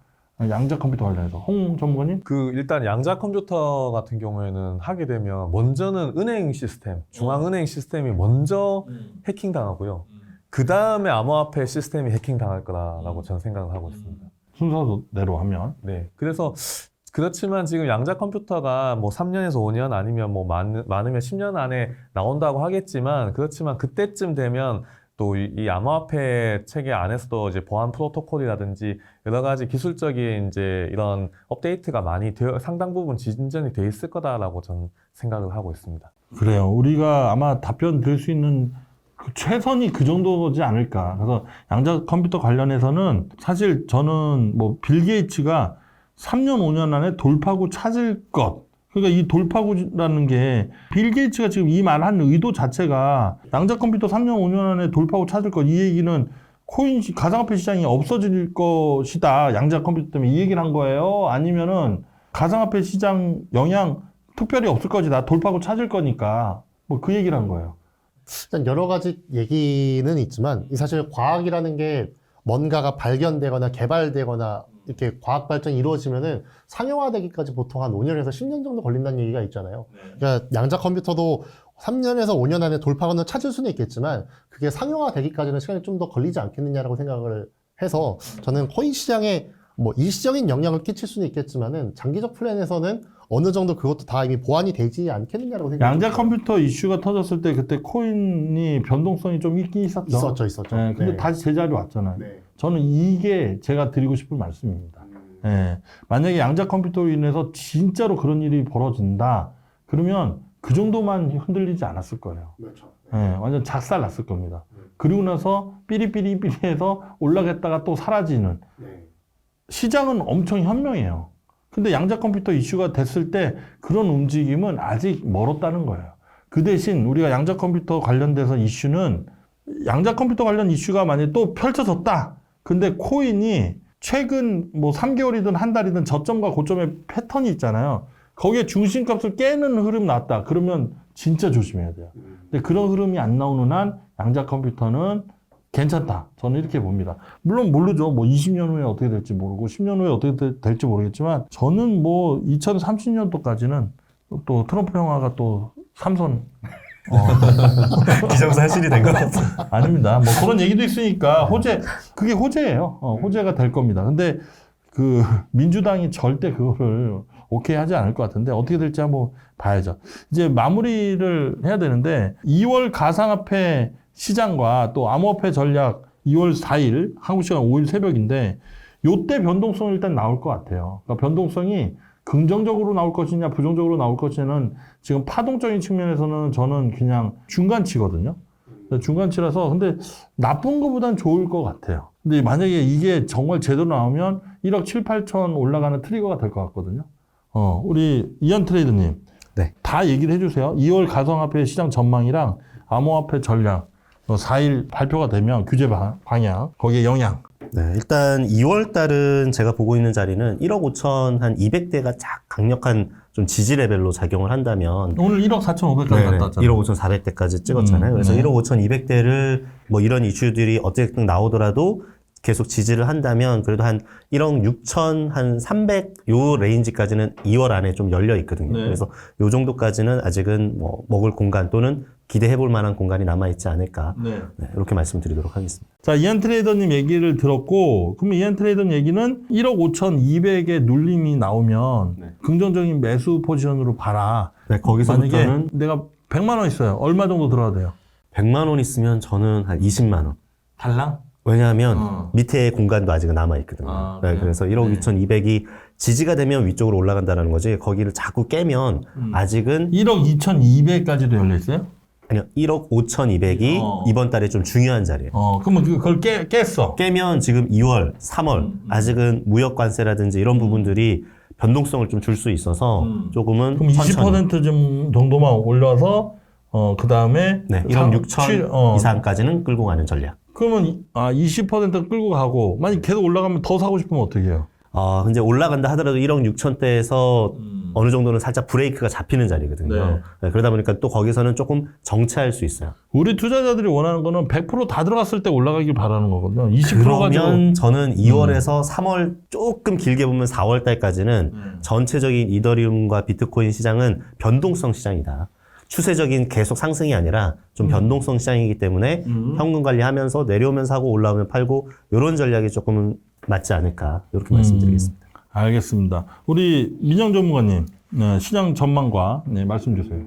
양자 컴퓨터 관련해서. 홍 전문가님? 일단 양자 컴퓨터 같은 경우에는 하게 되면 먼저는 은행 시스템, 중앙은행 시스템이 먼저 해킹당하고요. 그 다음에 암호화폐 시스템이 해킹당할 거라고 저는 생각을 하고 있습니다. 순서대로 하면. 네. 그래서 그렇지만 지금 양자 컴퓨터가 뭐 3년에서 5년 아니면 뭐 많으면 10년 안에 나온다고 하겠지만 그렇지만 그때쯤 되면 또 이 암호화폐 체계 안에서도 이제 보안 프로토콜이라든지 여러 가지 기술적인 이제 이런 업데이트가 많이 상당 부분 진전이 돼 있을 거다라고 저는 생각을 하고 있습니다. 그래요. 우리가 아마 답변 드릴 수 있는 최선이 그 정도지 않을까. 그래서 양자 컴퓨터 관련해서는 사실 저는 뭐 빌 게이츠가 3년, 5년 안에 돌파구 찾을 것. 그러니까 이 돌파구라는 게 빌 게이츠가 지금 이 말한 의도 자체가 양자 컴퓨터 3년, 5년 안에 돌파구 찾을 것. 이 얘기는 가상화폐 시장이 없어질 것이다. 양자 컴퓨터 때문에 이 얘기를 한 거예요. 아니면은 가상화폐 시장 영향 특별히 없을 것이다. 돌파구 찾을 거니까. 뭐 그 얘기를 한 거예요. 일단 여러 가지 얘기는 있지만 사실 과학이라는 게 뭔가가 발견되거나 개발되거나 이렇게 과학 발전이 이루어지면은 상용화되기까지 보통 한 5년에서 10년 정도 걸린다는 얘기가 있잖아요. 그러니까 양자 컴퓨터도 3년에서 5년 안에 돌파구는 찾을 수는 있겠지만 그게 상용화되기까지는 시간이 좀 더 걸리지 않겠느냐라고 생각을 해서 저는 코인 시장에 뭐 일시적인 영향을 끼칠 수는 있겠지만은 장기적 플랜에서는 어느 정도 그것도 다 이미 보완이 되지 않겠느냐라고 생각합니다. 양자 컴퓨터 이슈가 터졌을 때 그때 코인이 변동성이 좀 있긴 있었죠. 있었죠. 네, 근데 네. 다시 제자리 왔잖아요. 네. 저는 이게 제가 드리고 싶은 말씀입니다. 예, 만약에 양자 컴퓨터로 인해서 진짜로 그런 일이 벌어진다. 그러면 그 정도만 흔들리지 않았을 거예요. 그렇죠. 예, 완전 작살 났을 겁니다. 그리고 나서 삐리삐리삐리해서 올라갔다가 또 사라지는. 시장은 엄청 현명해요. 근데 양자 컴퓨터 이슈가 됐을 때 그런 움직임은 아직 멀었다는 거예요. 그 대신 우리가 양자 컴퓨터 관련돼서 이슈는 양자 컴퓨터 관련 이슈가 만약에 또 펼쳐졌다. 근데 코인이 최근 뭐 3개월이든 한 달이든 저점과 고점의 패턴이 있잖아요. 거기에 중심값을 깨는 흐름 났다. 그러면 진짜 조심해야 돼요. 근데 그런 흐름이 안 나오는 한 양자 컴퓨터는 괜찮다. 저는 이렇게 봅니다. 물론 모르죠. 뭐 20년 후에 어떻게 될지 모르고 10년 후에 어떻게 될지 모르겠지만 저는 뭐 2030년도까지는 또 트럼프 형아가 또 삼선 기정사실이 된 것 같아요. 아닙니다. 뭐 그런 얘기도 있으니까 그게 호재예요. 호재가 될 겁니다. 근데 민주당이 절대 그거를 오케이 하지 않을 것 같은데 어떻게 될지 한번 봐야죠. 이제 마무리를 해야 되는데 2월 가상화폐 시장과 또 암호화폐 전략 2월 4일 한국 시간 5일 새벽인데 요때 변동성이 일단 나올 것 같아요. 그러니까 변동성이 긍정적으로 나올 것이냐 부정적으로 나올 것이냐는 지금 파동적인 측면에서는 저는 그냥 중간치거든요. 중간치라서 근데 나쁜 것보단 좋을 것 같아요. 근데 만약에 이게 정말 제대로 나오면 1억 7, 8천 올라가는 트리거가 될 것 같거든요. 우리 이현 트레이드님. 네. 다 얘기를 해주세요. 2월 가상화폐 시장 전망이랑 암호화폐 전략 4일 발표가 되면 규제 방향, 거기에 영향. 네, 일단 2월 달은 제가 보고 있는 자리는 1억 5천 한 200대가 쫙 강력한 좀 지지 레벨로 작용을 한다면 오늘 1억 4,500까지 갔다 왔잖아요. 1억 5천 400대까지 찍었잖아요. 그래서 네. 1억 5천 200대를 뭐 이런 이슈들이 어쨌든 나오더라도 계속 지지를 한다면 그래도 한 1억 6천 한 300 요 레인지까지는 2월 안에 좀 열려 있거든요. 네. 그래서 요 정도까지는 아직은 뭐 먹을 공간 또는 기대해 볼 만한 공간이 남아 있지 않을까. 네. 네, 이렇게 말씀드리도록 하겠습니다. 자, 이한 트레이더님 얘기를 들었고, 그러면 이한 트레이더 얘기는 1억 5,200의 눌림이 나오면 긍정적인 매수 포지션으로 봐라. 네, 만약에 거기서부터는 내가 100만 원 있어요. 얼마 정도 들어야 돼요? 100만 원 있으면 저는 한 20만 원. 달랑? 왜냐하면 밑에 공간도 아직 남아 있거든요. 아, 네, 그래요? 그래서 1억 네. 6,200이 지지가 되면 위쪽으로 올라간다는 거지. 거기를 자꾸 깨면 아직은 1억 2,200까지도 열려 있어요? 아니요 1억 5,200이 이번 달에 좀 중요한 자리예요. 그러면 그걸 깼어. 깨면 지금 2월, 3월 아직은 무역 관세라든지 이런 부분들이 변동성을 좀 줄 수 있어서 조금은 그럼 천천히. 20% 정도만 올려서, 그 다음에. 네, 1억 6천 이상까지는 끌고 가는 전략. 그러면, 20% 끌고 가고, 만약 계속 올라가면 더 사고 싶으면 어떻게 해요? 근데 올라간다 하더라도 1억 6천대에서 어느 정도는 살짝 브레이크가 잡히는 자리거든요. 네. 네, 그러다 보니까 또 거기서는 조금 정체할 수 있어요. 우리 투자자들이 원하는 거는 100% 다 들어갔을 때 올라가길 바라는 거거든요. 20% 그러면 가지고. 저는 2월에서 3월 조금 길게 보면 4월 달까지는 전체적인 이더리움과 비트코인 시장은 변동성 시장이다. 추세적인 계속 상승이 아니라 좀 변동성 시장이기 때문에 현금 관리하면서 내려오면서 하고 올라오면 팔고 이런 전략이 조금은 맞지 않을까 이렇게 말씀드리겠습니다. 알겠습니다. 우리 민영 전문가님, 네, 시장 전망과 말씀 주세요.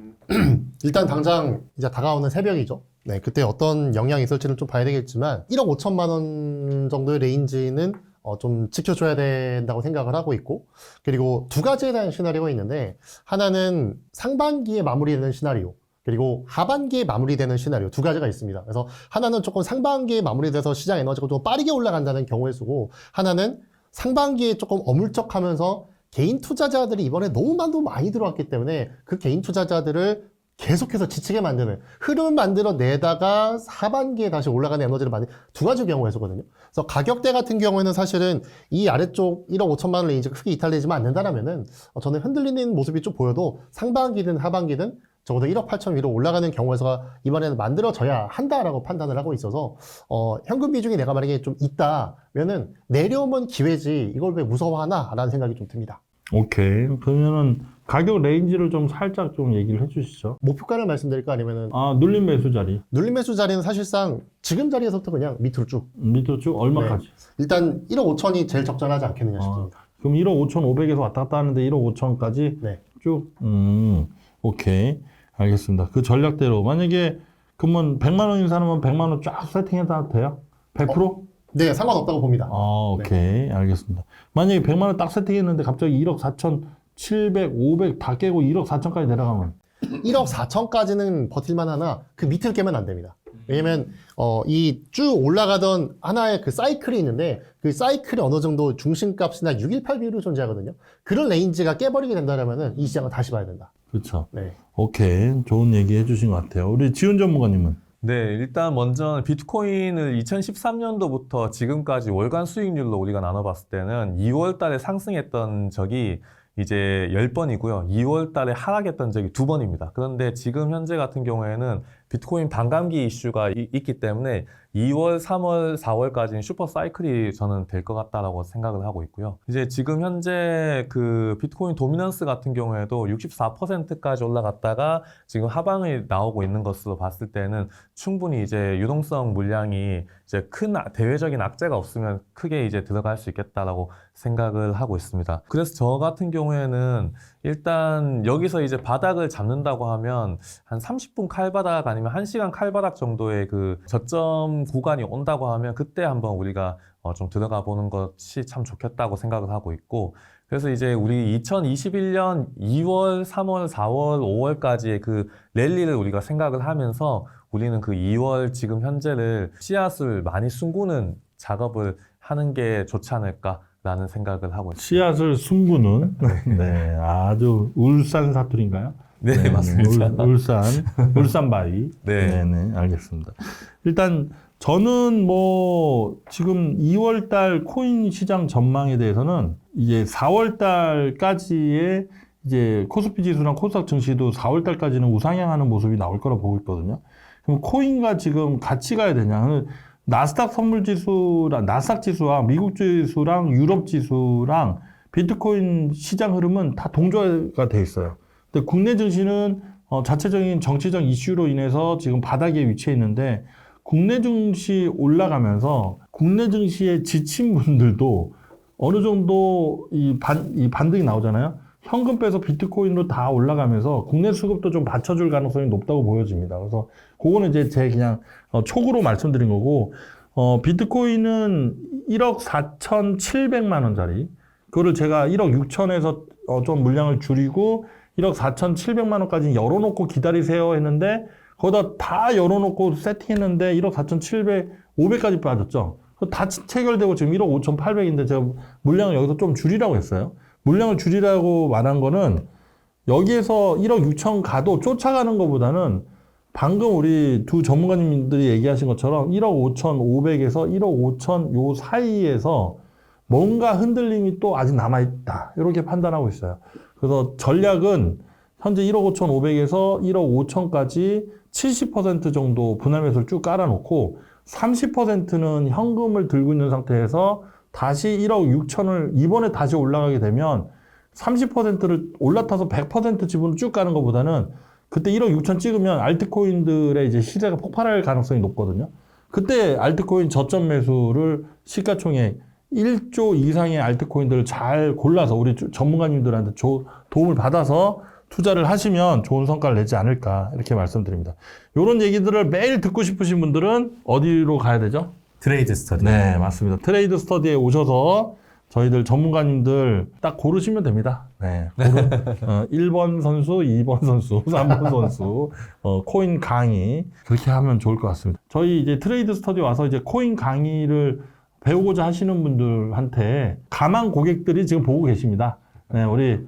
일단 당장 이제 다가오는 새벽이죠. 네, 그때 어떤 영향이 있을지는 좀 봐야 되겠지만 1억 5천만 원 정도의 레인지는 좀 지켜줘야 된다고 생각을 하고 있고, 그리고 두 가지에 대한 시나리오가 있는데 하나는 상반기에 마무리되는 시나리오, 그리고 하반기에 마무리되는 시나리오 두 가지가 있습니다. 그래서 하나는 조금 상반기에 마무리돼서 시장 에너지가 좀 빠르게 올라간다는 경우의 수고, 하나는 상반기에 조금 어물쩍하면서 개인 투자자들이 이번에 너무 많이 들어왔기 때문에 그 개인 투자자들을 계속해서 지치게 만드는 흐름을 만들어내다가 하반기에 다시 올라가는 에너지를 만드는 두 가지 경우의 수거든요. 그래서 가격대 같은 경우에는 사실은 이 아래쪽 1억 5천만 원 레인지가 크게 이탈되지만 않는다라면은 저는 흔들리는 모습이 좀 보여도 상반기든 하반기든 적어도 1억 8천 위로 올라가는 경우에서 이번에는 만들어져야 한다라고 판단을 하고 있어서 현금 비중이 내가 만약에 좀 있다면은 내려오면 기회지 이걸 왜 무서워하나라는 생각이 좀 듭니다. 오케이. 그러면은 가격 레인지를 좀 살짝 좀 얘기를 해주시죠. 목표가를 말씀드릴까 아니면은 눌림 매수 자리. 눌림 매수 자리는 사실상 지금 자리에서부터 그냥 밑으로 쭉 밑으로 쭉 얼마까지? 일단 1억 5천이 제일 적절하지 않겠느냐 싶습니다. 그럼 1억 5,500에서 왔다 갔다 하는데 1억 5천까지 네. 쭉. 오케이. 알겠습니다. 그 전략대로 만약에 그러면 100만 원인 사람은 100만 원 쫙 세팅해도 돼요? 100%? 네, 상관없다고 봅니다. 오케이. 알겠습니다. 만약에 100만 원 딱 세팅했는데 갑자기 1억 4천 700, 500 다 깨고 1억 4천까지 내려가면 1억 4천까지는 버틸만 하나 그 밑을 깨면 안 됩니다. 왜냐면 이 쭉 올라가던 하나의 그 사이클이 있는데 그 사이클이 어느 정도 중심값이나 618 비율로 존재하거든요. 그런 레인지가 깨버리게 된다면은 이 시장을 다시 봐야 된다. 그렇죠. 네. 오케이. 좋은 얘기 해주신 것 같아요. 우리 지훈 전문가님은? 네, 일단 먼저 비트코인을 2013년도부터 지금까지 월간 수익률로 우리가 나눠봤을 때는 2월 달에 상승했던 적이 이제 10번이고요. 2월 달에 하락했던 적이 2번입니다. 그런데 지금 현재 같은 경우에는 비트코인 반감기 이슈가 있기 때문에 2월, 3월, 4월까지는 슈퍼 사이클이 저는 될 것 같다라고 생각을 하고 있고요. 이제 지금 현재 그 비트코인 도미넌스 같은 경우에도 64%까지 올라갔다가 지금 하방이 나오고 있는 것으로 봤을 때는 충분히 이제 유동성 물량이 이제 큰 대외적인 악재가 없으면 크게 이제 들어갈 수 있겠다라고 생각을 하고 있습니다. 그래서 저 같은 경우에는 일단 여기서 이제 바닥을 잡는다고 하면 한 30분 칼바닥 아니면 1시간 칼바닥 정도의 그 저점 구간이 온다고 하면 그때 한번 우리가 좀 들어가 보는 것이 참 좋겠다고 생각을 하고 있고, 그래서 이제 우리 2021년 2월, 3월, 4월, 5월까지의 그 랠리를 우리가 생각을 하면서 우리는 그 2월 지금 현재를 씨앗을 많이 숨기는 작업을 하는 게 좋지 않을까라는 생각을 하고 있습니다. 씨앗을 숨기는 네, 아주 울산 사투리인가요? 네, 맞습니다. 울산 바이. 네. 네, 알겠습니다. 일단 저는 뭐 지금 2월 달 코인 시장 전망에 대해서는 이제 4월 달까지의 이제 코스피 지수랑 코스닥 증시도 4월 달까지는 우상향하는 모습이 나올 거라 보고 있거든요. 그럼 코인과 지금 같이 가야 되냐? 나스닥 선물 지수랑 나스닥 지수와 미국 지수랑 유럽 지수랑 비트코인 시장 흐름은 다 동조가 돼 있어요. 근데 국내 증시는 자체적인 정치적 이슈로 인해서 지금 바닥에 위치해 있는데 국내 증시 올라가면서 국내 증시에 지친 분들도 어느 정도 이 반등이 나오잖아요. 현금 빼서 비트코인으로 다 올라가면서 국내 수급도 좀 받쳐줄 가능성이 높다고 보여집니다. 그래서 그거는 이제 제 그냥 촉으로 말씀드린 거고, 비트코인은 1억 4,700만 원짜리, 그거를 제가 1억 6천에서 좀 물량을 줄이고 1억 4,700만 원까지 열어놓고 기다리세요 했는데, 거기다 다 열어놓고 세팅했는데 1억 4,700, 500까지 빠졌죠. 다 체결되고 지금 1억 5,800인데 제가 물량을 여기서 좀 줄이라고 했어요. 물량을 줄이라고 말한 거는 여기에서 1억 6천 가도 쫓아가는 것보다는 방금 우리 두 전문가님들이 얘기하신 것처럼 1억 5,500에서 1억 5천 요 사이에서 뭔가 흔들림이 또 아직 남아있다. 이렇게 판단하고 있어요. 그래서 전략은 현재 1억 5,500에서 1억 5천까지 70% 정도 분할 매수를 쭉 깔아놓고 30%는 현금을 들고 있는 상태에서 다시 1억 6천을 이번에 다시 올라가게 되면 30%를 올라타서 100% 지분을 쭉 가는 것보다는 그때 1억 6천 찍으면 알트코인들의 이제 시세가 폭발할 가능성이 높거든요. 그때 알트코인 저점 매수를 시가총액 1조 이상의 알트코인들을 잘 골라서 우리 전문가님들한테 도움을 받아서 투자를 하시면 좋은 성과를 내지 않을까 이렇게 말씀드립니다. 이런 얘기들을 매일 듣고 싶으신 분들은 어디로 가야 되죠? 트레이드 스터디. 네, 맞습니다. 트레이드 스터디에 오셔서 저희들 전문가님들 딱 고르시면 됩니다. 네. 1번 선수, 2번 선수, 3번 선수, 코인 강의. 그렇게 하면 좋을 것 같습니다. 저희 이제 트레이드 스터디 와서 이제 코인 강의를 배우고자 하시는 분들한테 가망 고객들이 지금 보고 계십니다. 네, 우리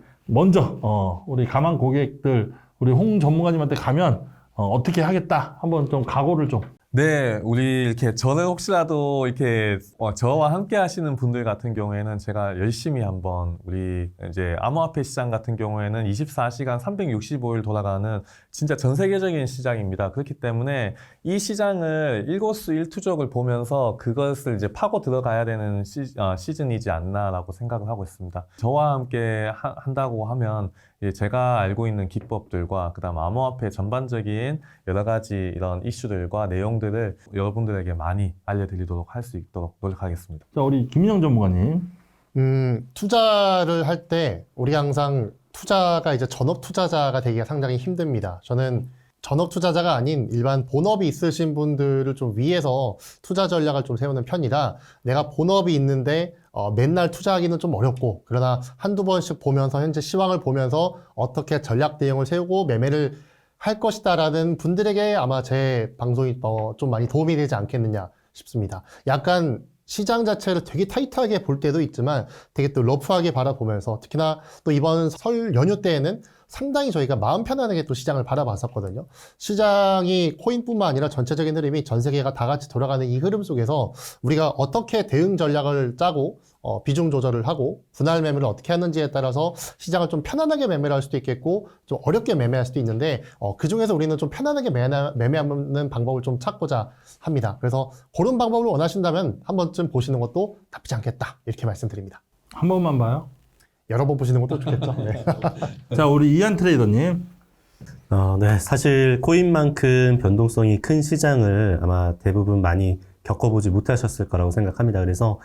가망 고객들, 우리 홍 전문가님한테 가면 어떻게 하겠다. 한번 좀 각오를 좀. 네, 우리 이렇게 저는 혹시라도 이렇게 저와 함께 하시는 분들 같은 경우에는 제가 열심히 한번 우리 이제 암호화폐 시장 같은 경우에는 24시간 365일 돌아가는 진짜 전 세계적인 시장입니다. 그렇기 때문에 이 시장을 일거수일투족을 보면서 그것을 이제 파고 들어가야 되는 시즌이지 않나라고 생각을 하고 있습니다. 저와 함께 한다고 하면 제가 알고 있는 기법들과 그다음 암호화폐 전반적인 여러 가지 이런 이슈들과 내용들을 여러분들에게 많이 알려드리도록 할 수 있도록 노력하겠습니다. 자, 우리 김민영 전문가님. 투자를 할 때 우리 항상 투자가 이제 전업 투자자가 되기가 상당히 힘듭니다. 저는 전업 투자자가 아닌 일반 본업이 있으신 분들을 좀 위해서 투자 전략을 좀 세우는 편이라 내가 본업이 있는데 맨날 투자하기는 좀 어렵고 그러나 한두 번씩 보면서 현재 시황을 보면서 어떻게 전략 대응을 세우고 매매를 할 것이다라는 분들에게 아마 제 방송이 좀 많이 도움이 되지 않겠느냐 싶습니다. 약간 시장 자체를 되게 타이트하게 볼 때도 있지만 되게 또 러프하게 바라보면서 특히나 또 이번 설 연휴 때에는 상당히 저희가 마음 편안하게 또 시장을 바라봤었거든요. 시장이 코인뿐만 아니라 전체적인 흐름이 전 세계가 다 같이 돌아가는 이 흐름 속에서 우리가 어떻게 대응 전략을 짜고 비중 조절을 하고 분할 매매를 어떻게 하는지에 따라서 시장을 좀 편안하게 매매를 할 수도 있겠고 좀 어렵게 매매할 수도 있는데 그중에서 우리는 좀 편안하게 매매하는 방법을 좀 찾고자 합니다. 그래서 그런 방법을 원하신다면 한 번쯤 보시는 것도 나쁘지 않겠다 이렇게 말씀드립니다. 한 번만 봐요. 여러 번 보시는 것도 좋겠죠. 네. 자, 우리 이한 트레이더님. 네. 사실 코인만큼 변동성이 큰 시장을 아마 대부분 많이 겪어보지 못하셨을 거라고 생각합니다. 그래서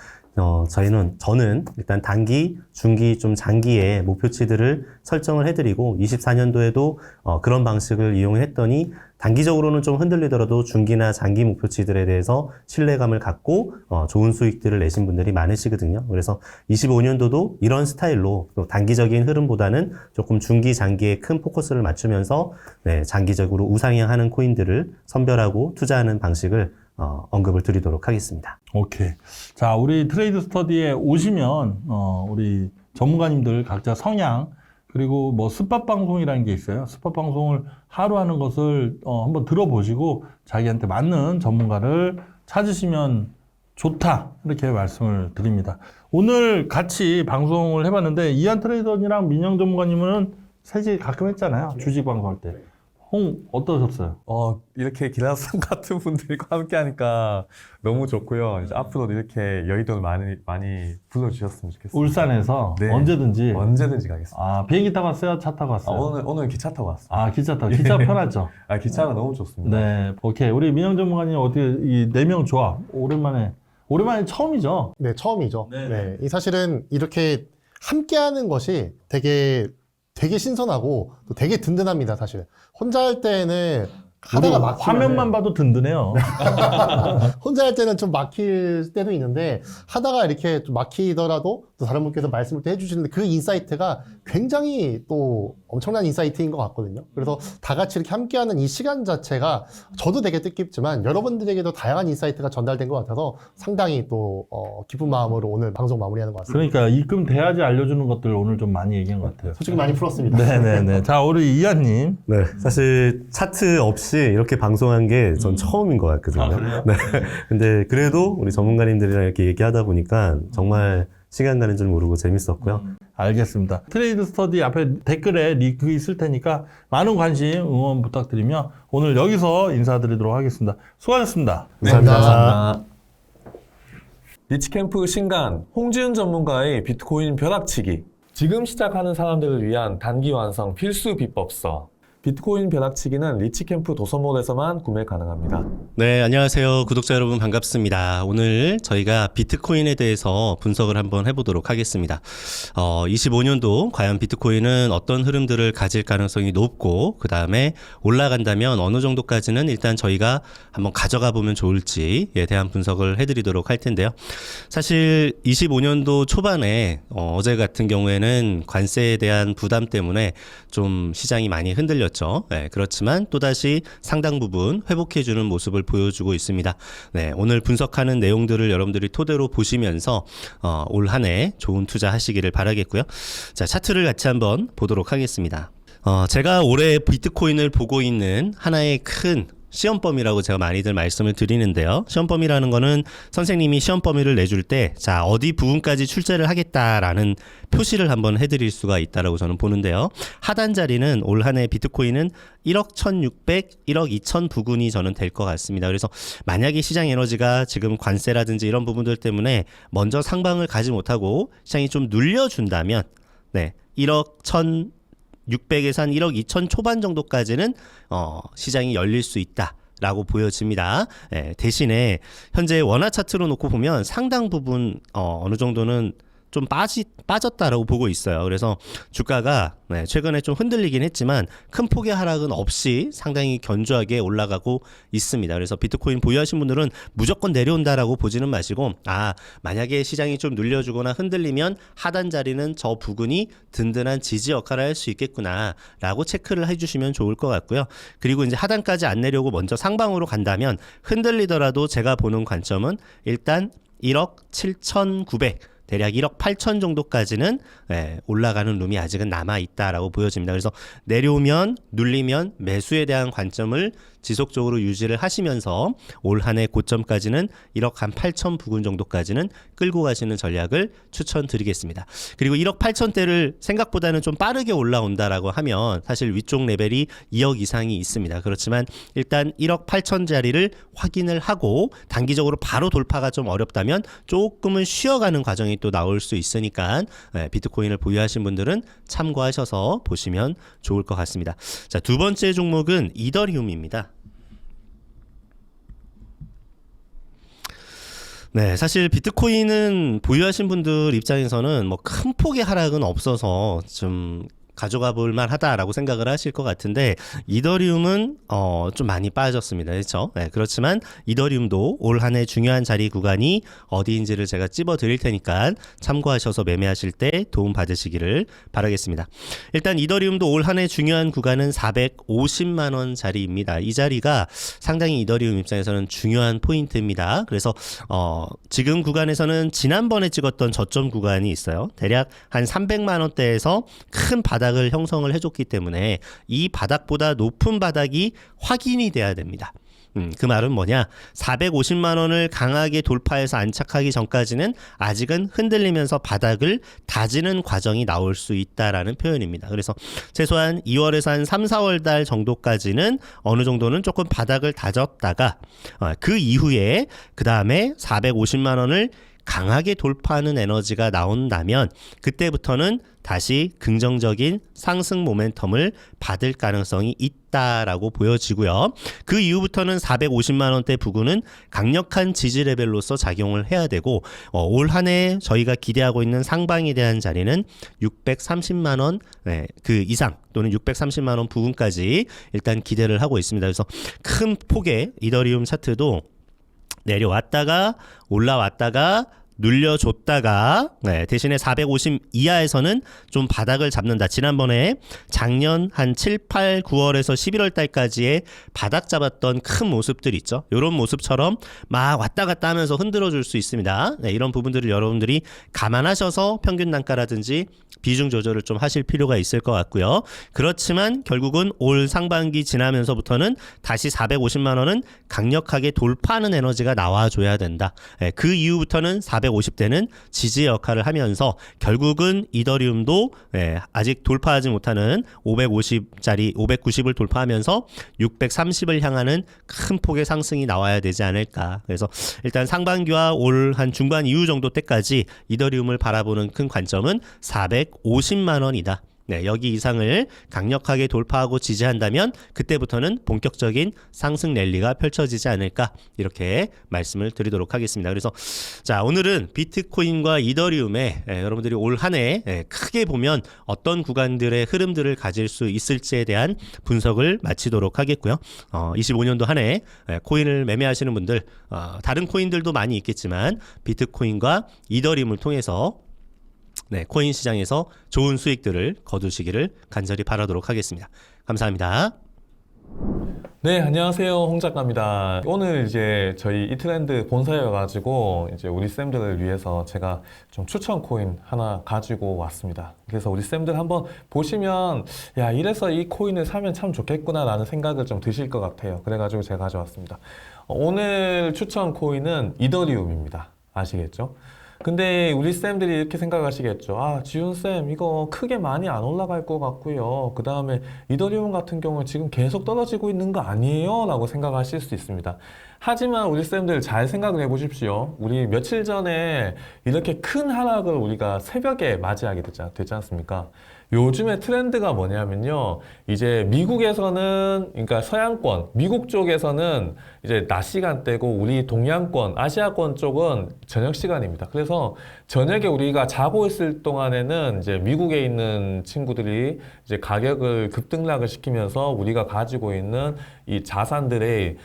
저는 일단 단기, 중기, 좀 장기의 목표치들을 설정을 해드리고 24년도에도 그런 방식을 이용했더니 단기적으로는 좀 흔들리더라도 중기나 장기 목표치들에 대해서 신뢰감을 갖고 좋은 수익들을 내신 분들이 많으시거든요. 그래서 25년도도 이런 스타일로 또 단기적인 흐름보다는 조금 중기, 장기에 큰 포커스를 맞추면서 장기적으로 우상향하는 코인들을 선별하고 투자하는 방식을 언급을 드리도록 하겠습니다. 오케이. 자, 우리 트레이드 스터디에 오시면, 우리 전문가님들 각자 성향, 그리고 뭐 스팟 방송이라는 게 있어요. 스팟 방송을 하루 하는 것을 한번 들어보시고 자기한테 맞는 전문가를 찾으시면 좋다 이렇게 말씀을 드립니다. 오늘 같이 방송을 해봤는데 이한 트레이더님이랑 민영 전문가님은 셋이 가끔 했잖아요. 주식 방송할 때. 어떠셨어요? 이렇게 기라성 같은 분들과 함께 하니까 너무 좋고요. 이제 앞으로도 이렇게 여의도를 많이 불러주셨으면 좋겠습니다. 울산에서 네. 언제든지. 언제든지 가겠습니다. 아, 비행기 타고 왔어요? 차 타고 왔어요? 오늘 기차 타고 왔습니다. 아, 기차 타고. 기차 편하죠? 기차가 너무 좋습니다. 네. 오케이. 우리 민영 전문가님 어떻게 이 4명 조합 오랜만에 처음이죠? 네, 처음이죠. 네. 네. 이 사실은 이렇게 함께하는 것이 되게 신선하고 또 되게 든든합니다, 사실. 혼자 할 때는 하다가 막히면 화면만 봐도 든든해요. 혼자 할 때는 좀 막힐 때도 있는데 하다가 이렇게 좀 막히더라도 또 다른 분께서 말씀을 또 해주시는데 그 인사이트가 굉장히 또 엄청난 인사이트인 것 같거든요. 그래서 다 같이 이렇게 함께하는 이 시간 자체가 저도 되게 뜻깊지만 여러분들에게도 다양한 인사이트가 전달된 것 같아서 상당히 또 기쁜 마음으로 오늘 방송 마무리하는 것 같습니다. 그러니까 입금 돼야지 알려주는 것들 오늘 좀 많이 얘기한 것 같아요. 솔직히 많이 풀었습니다. 네네네. 자, 우리 이한님. 네, 사실 차트 없이 이렇게 방송한 게 전 처음인 것 같거든요. 아, 그래요? 네. 근데 그래도 우리 전문가님들이랑 이렇게 얘기하다 보니까 정말 시간 가는 줄 모르고 재밌었고요. 알겠습니다. 트레이드 스터디 앞에 댓글에 링크 있을 테니까 많은 관심, 응원 부탁드리며 오늘 여기서 인사드리도록 하겠습니다. 수고하셨습니다. 감사합니다. 리치캠프 신간 홍지윤 전문가의 비트코인 벼락치기. 지금 시작하는 사람들을 위한 단기 완성 필수 비법서. 비트코인 벼락치기는 리치캠프 도서몰에서만 구매 가능합니다. 네, 안녕하세요. 구독자 여러분 반갑습니다. 오늘 저희가 비트코인에 대해서 분석을 한번 해보도록 하겠습니다. 25년도 과연 비트코인은 어떤 흐름들을 가질 가능성이 높고 그 다음에 올라간다면 어느 정도까지는 일단 저희가 한번 가져가 보면 좋을지에 대한 분석을 해드리도록 할 텐데요. 사실 25년도 초반에 어제 같은 경우에는 관세에 대한 부담 때문에 좀 시장이 많이 흔들렸죠. 네, 그렇지만 또다시 상당 부분 회복해주는 모습을 보여주고 있습니다. 네, 오늘 분석하는 내용들을 여러분들이 토대로 보시면서 올 한 해 좋은 투자 하시기를 바라겠고요. 자, 차트를 같이 한번 보도록 하겠습니다. 제가 올해 비트코인을 보고 있는 하나의 큰 시험 범위라고 제가 많이들 말씀을 드리는데요. 시험 범위라는 거는 선생님이 시험 범위를 내줄 때, 자, 어디 부분까지 출제를 하겠다라는 표시를 한번 해드릴 수가 있다라고 저는 보는데요. 하단 자리는 올 한 해 비트코인은 1억 1600, 1억 2000 부근이 저는 될 것 같습니다. 그래서 만약에 시장 에너지가 지금 관세라든지 이런 부분들 때문에 먼저 상방을 가지 못하고 시장이 좀 눌려준다면, 네, 1억 1600에서 한 1억 2000 초반 정도까지는 시장이 열릴 수 있다라고 보여집니다. 대신에 현재 원화 차트로 놓고 보면 상당 부분 어느 정도는 좀 빠졌다라고 보고 있어요. 그래서 주가가 최근에 좀 흔들리긴 했지만 큰 폭의 하락은 없이 상당히 견조하게 올라가고 있습니다. 그래서 비트코인 보유하신 분들은 무조건 내려온다라고 보지는 마시고, 만약에 시장이 좀 눌려주거나 흔들리면 하단 자리는 저 부근이 든든한 지지 역할을 할 수 있겠구나라고 체크를 해주시면 좋을 것 같고요. 그리고 이제 하단까지 안 내려오고 먼저 상방으로 간다면 흔들리더라도 제가 보는 관점은 일단 1억 7,900 대략 1억 8천 정도까지는 올라가는 룸이 아직은 남아있다라고 보여집니다. 그래서 내려오면 눌리면 매수에 대한 관점을 지속적으로 유지를 하시면서 올 한 해 고점까지는 1억 한 8천 부근 정도까지는 끌고 가시는 전략을 추천드리겠습니다. 그리고 1억 8천대를 생각보다는 좀 빠르게 올라온다라고 하면 사실 위쪽 레벨이 2억 이상이 있습니다. 그렇지만 일단 1억 8천 자리를 확인을 하고 단기적으로 바로 돌파가 좀 어렵다면 조금은 쉬어가는 과정이 또 나올 수 있으니까 비트코인을 보유하신 분들은 참고하셔서 보시면 좋을 것 같습니다. 자, 두 번째 종목은 이더리움입니다. 네, 사실 비트코인은 보유하신 분들 입장에서는 뭐 큰 폭의 하락은 없어서 좀 가져가 볼 만하다라고 생각을 하실 것 같은데, 이더리움은 좀 많이 빠졌습니다. 그렇죠? 네, 그렇지만 이더리움도 올 한 해 중요한 자리 구간이 어디인지를 제가 찝어 드릴 테니까 참고하셔서 매매하실 때 도움 받으시기를 바라겠습니다. 일단 이더리움도 올 한 해 중요한 구간은 450만 원 자리입니다. 이 자리가 상당히 이더리움 입장에서는 중요한 포인트입니다. 그래서 지금 구간에서는 지난번에 찍었던 저점 구간이 있어요. 대략 한 300만 원대에서 큰 바닥을 형성을 해줬기 때문에 이 바닥보다 높은 바닥이 확인이 돼야 됩니다. 그 말은 뭐냐? 450만 원을 강하게 돌파해서 안착하기 전까지는 아직은 흔들리면서 바닥을 다지는 과정이 나올 수 있다라는 표현입니다. 그래서 최소한 2월에서 한 3, 4월 달 정도까지는 어느 정도는 조금 바닥을 다졌다가 그 이후에 그 다음에 450만 원을 강하게 돌파하는 에너지가 나온다면 그때부터는 다시 긍정적인 상승 모멘텀을 받을 가능성이 있다라고 보여지고요. 그 이후부터는 450만 원대 부근은 강력한 지지 레벨로서 작용을 해야 되고 올 한 해 저희가 기대하고 있는 상방에 대한 자리는 630만 원 그 이상 또는 630만 원 부근까지 일단 기대를 하고 있습니다. 그래서 큰 폭의 이더리움 차트도 내려왔다가 올라왔다가 눌려줬다가 대신에 450 이하에서는 좀 바닥을 잡는다. 지난번에 작년 한 7, 8, 9월에서 11월 달까지의 바닥 잡았던 큰 모습들 있죠. 이런 모습처럼 막 왔다 갔다 하면서 흔들어 줄 수 있습니다. 이런 부분들을 여러분들이 감안하셔서 평균 단가라든지 비중 조절을 좀 하실 필요가 있을 것 같고요. 그렇지만 결국은 올 상반기 지나면서부터는 다시 450만 원은 강력하게 돌파하는 에너지가 나와줘야 된다. 그 이후부터는 450대는 지지 역할을 하면서 결국은 이더리움도 아직 돌파하지 못하는 550짜리 590을 돌파하면서 630을 향하는 큰 폭의 상승이 나와야 되지 않을까. 그래서 일단 상반기와 올 한 중반 이후 정도 때까지 이더리움을 바라보는 큰 관점은 450만 원이다. 여기 이상을 강력하게 돌파하고 지지한다면 그때부터는 본격적인 상승 랠리가 펼쳐지지 않을까 이렇게 말씀을 드리도록 하겠습니다. 그래서 자 오늘은 비트코인과 이더리움에 여러분들이 올 한 해 크게 보면 어떤 구간들의 흐름들을 가질 수 있을지에 대한 분석을 마치도록 하겠고요. 25년도 한 해 코인을 매매하시는 분들 다른 코인들도 많이 있겠지만 비트코인과 이더리움을 통해서 코인 시장에서 좋은 수익들을 거두시기를 간절히 바라도록 하겠습니다. 감사합니다. 네, 안녕하세요. 홍 작가입니다. 오늘 이제 저희 이트렌드 본사여가지고 이제 우리 쌤들을 위해서 제가 좀 추천 코인 하나 가지고 왔습니다. 그래서 우리 쌤들 한번 보시면 야, 이래서 이 코인을 사면 참 좋겠구나 라는 생각을 좀 드실 것 같아요. 그래가지고 제가 가져왔습니다. 오늘 추천 코인은 이더리움입니다. 아시겠죠? 근데 우리 쌤들이 이렇게 생각하시겠죠. 아, 지훈쌤, 이거 크게 많이 안 올라갈 것 같고요. 그 다음에 이더리움 같은 경우는 지금 계속 떨어지고 있는 거 아니에요? 라고 생각하실 수 있습니다. 하지만 우리 쌤들 잘 생각을 해보십시오. 우리 며칠 전에 이렇게 큰 하락을 우리가 새벽에 맞이하게 됐지 않습니까? 요즘에 트렌드가 뭐냐면요. 이제 미국에서는, 그러니까 서양권, 미국 쪽에서는 이제 낮 시간대고 우리 동양권, 아시아권 쪽은 저녁 시간입니다. 그래서 저녁에 우리가 자고 있을 동안에는 이제 미국에 있는 친구들이 이제 가격을 급등락을 시키면서 우리가 가지고 있는 이 자산들의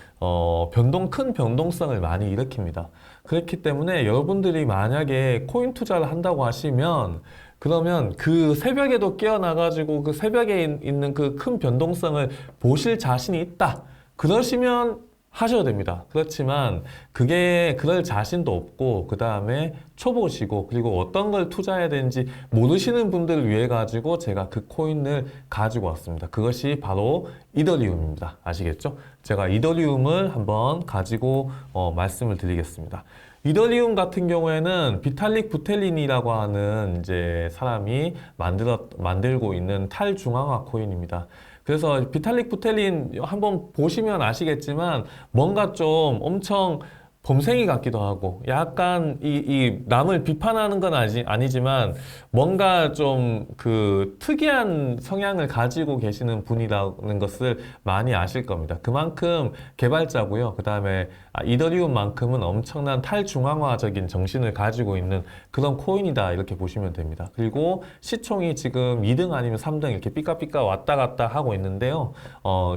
큰 변동성을 많이 일으킵니다. 그렇기 때문에 여러분들이 만약에 코인 투자를 한다고 하시면 그러면 그 새벽에도 깨어나가지고 그 새벽에 있는 그 큰 변동성을 보실 자신이 있다. 그러시면 하셔야 됩니다. 그렇지만 그게 그럴 자신도 없고 그 다음에 초보시고 그리고 어떤 걸 투자해야 되는지 모르시는 분들을 위해 가지고 제가 그 코인을 가지고 왔습니다. 그것이 바로 이더리움입니다. 아시겠죠? 제가 이더리움을 한번 가지고 말씀을 드리겠습니다. 이더리움 같은 경우에는 비탈릭 부텔린이라고 하는 이제 사람이 만들고 있는 탈중앙화 코인입니다. 그래서 비탈릭 부텔린 한번 보시면 아시겠지만 뭔가 좀 엄청 범생이 같기도 하고 약간 이 남을 비판하는 건 아니지만 뭔가 좀 그 특이한 성향을 가지고 계시는 분이라는 것을 많이 아실 겁니다. 그만큼 개발자고요. 그 다음에 이더리움만큼은 엄청난 탈중앙화적인 정신을 가지고 있는 그런 코인이다 이렇게 보시면 됩니다. 그리고 시총이 지금 2등 아니면 3등 이렇게 삐까삐까 왔다 갔다 하고 있는데요.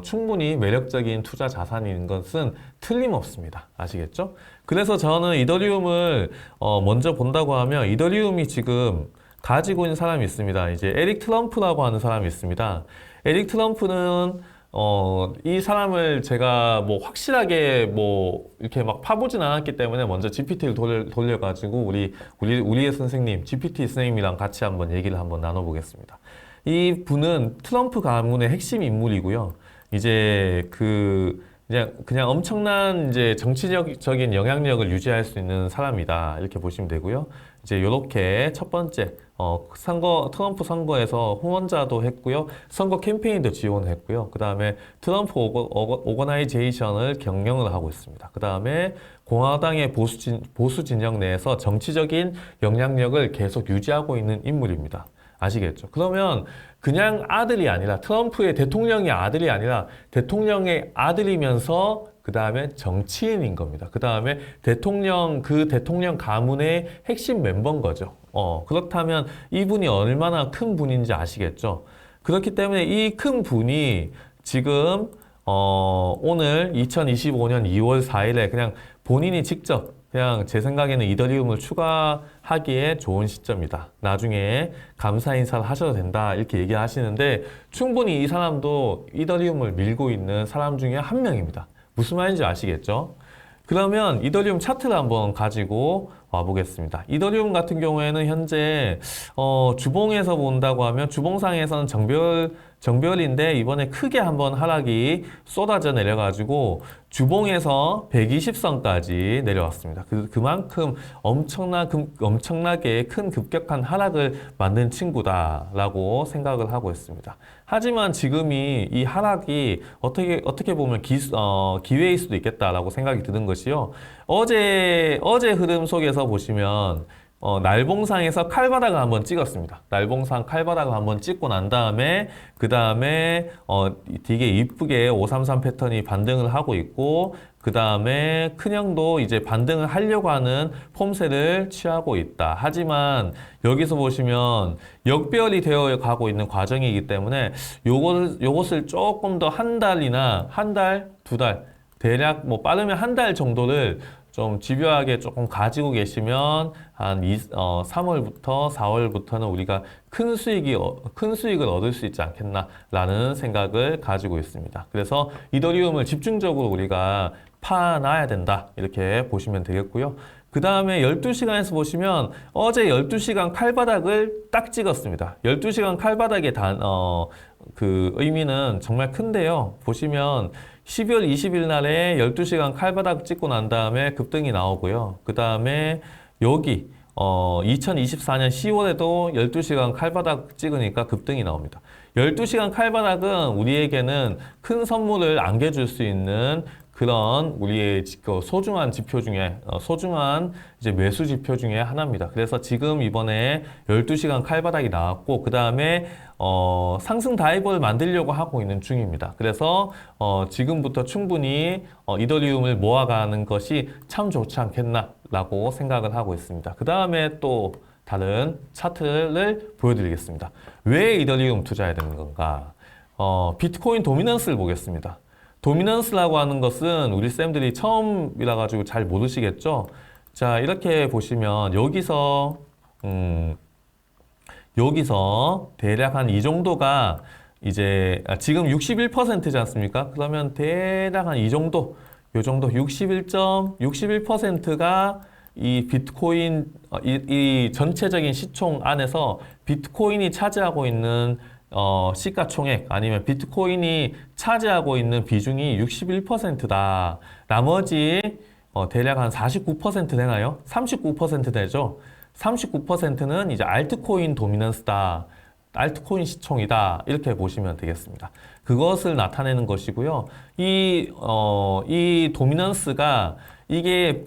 충분히 매력적인 투자 자산인 것은 틀림없습니다. 아시겠죠? 그래서 저는 이더리움을 먼저 본다고 하면 이더리움이 지금 가지고 있는 사람이 있습니다. 이제 에릭 트럼프라고 하는 사람이 있습니다. 에릭 트럼프는 이 사람을 제가 뭐 확실하게 뭐 이렇게 막 파보진 않았기 때문에 먼저 GPT를 돌려가지고 우리의 선생님 GPT 선생님이랑 같이 한번 얘기를 한번 나눠보겠습니다. 이 분은 트럼프 가문의 핵심 인물이고요. 이제 그냥 엄청난 이제 정치적인 영향력을 유지할 수 있는 사람이다. 이렇게 보시면 되고요. 이제 요렇게 첫 번째, 트럼프 선거에서 후원자도 했고요. 선거 캠페인도 지원했고요. 그 다음에 트럼프 오거나이제이션을 경영을 하고 있습니다. 그 다음에 공화당의 보수 진영 내에서 정치적인 영향력을 계속 유지하고 있는 인물입니다. 아시겠죠? 그러면 그냥 아들이 아니라 트럼프의 대통령의 아들이 아니라 대통령의 아들이면서 그 다음에 정치인인 겁니다. 그 다음에 대통령 가문의 핵심 멤버인 거죠. 그렇다면 이분이 얼마나 큰 분인지 아시겠죠? 그렇기 때문에 이 큰 분이 지금 오늘 2025년 2월 4일에 그냥 본인이 직접 그냥 제 생각에는 이더리움을 추가하기에 좋은 시점이다. 나중에 감사 인사를 하셔도 된다. 이렇게 얘기하시는데 충분히 이 사람도 이더리움을 밀고 있는 사람 중에 한 명입니다. 무슨 말인지 아시겠죠? 그러면 이더리움 차트를 한번 가지고 와보겠습니다. 이더리움 같은 경우에는 현재 주봉에서 본다고 하면 주봉상에서는 정별인데 이번에 크게 한번 하락이 쏟아져 내려가지고 주봉에서 120선까지 내려왔습니다. 그만큼 엄청나게 큰 급격한 하락을 만든 친구다라고 생각을 하고 있습니다. 하지만 지금이 이 하락이 어떻게 보면 기회일 수도 있겠다라고 생각이 드는 것이요. 어제 흐름 속에서 보시면 날봉상에서 칼바닥을 한번 찍었습니다. 날봉상 칼바닥을 한번 찍고 난 다음에 그 다음에 되게 이쁘게 533 패턴이 반등을 하고 있고 그 다음에 큰형도 이제 반등을 하려고 하는 폼새를 취하고 있다. 하지만 여기서 보시면 역별이 되어 가고 있는 과정이기 때문에 요것을 조금 더 한 달, 두 달, 대략 뭐 빠르면 한 달 정도를 좀 집요하게 조금 가지고 계시면 한 3월부터 4월부터는 우리가 큰 수익을 얻을 수 있지 않겠나라는 생각을 가지고 있습니다. 그래서 이더리움을 집중적으로 우리가 파놔야 된다. 이렇게 보시면 되겠고요. 그 다음에 12시간에서 보시면 어제 12시간 칼바닥을 딱 찍었습니다. 12시간 칼바닥의 그 의미는 정말 큰데요. 보시면 12월 20일 날에 12시간 칼바닥 찍고 난 다음에 급등이 나오고요. 그 다음에 여기 2024년 10월에도 12시간 칼바닥 찍으니까 급등이 나옵니다. 12시간 칼바닥은 우리에게는 큰 선물을 안겨줄 수 있는 그런 우리의 소중한 지표 중에 소중한 이제 매수 지표 중에 하나입니다. 그래서 지금 이번에 12시간 칼바닥이 나왔고 그 다음에 상승 다이버를 만들려고 하고 있는 중입니다. 그래서 지금부터 충분히 이더리움을 모아가는 것이 참 좋지 않겠나라고 생각을 하고 있습니다. 그 다음에 또 다른 차트를 보여드리겠습니다. 왜 이더리움 투자해야 되는 건가? 비트코인 도미넌스를 보겠습니다. 도미넌스라고 하는 것은 우리 쌤들이 처음이라 가지고 잘 모르시겠죠? 자, 이렇게 보시면 여기서 대략 한 이 정도가 이제 지금 61%지 않습니까? 그러면 대략 한 이 정도, 요 정도 61%가 이 비트코인 이 전체적인 시총 안에서 비트코인이 차지하고 있는 시가총액 아니면 비트코인이 차지하고 있는 비중이 61%다. 나머지 대략 한 49% 되나요? 39% 되죠? 39%는 이제 알트코인 도미넌스다. 알트코인 시총이다. 이렇게 보시면 되겠습니다. 그것을 나타내는 것이고요. 이 도미넌스가 이게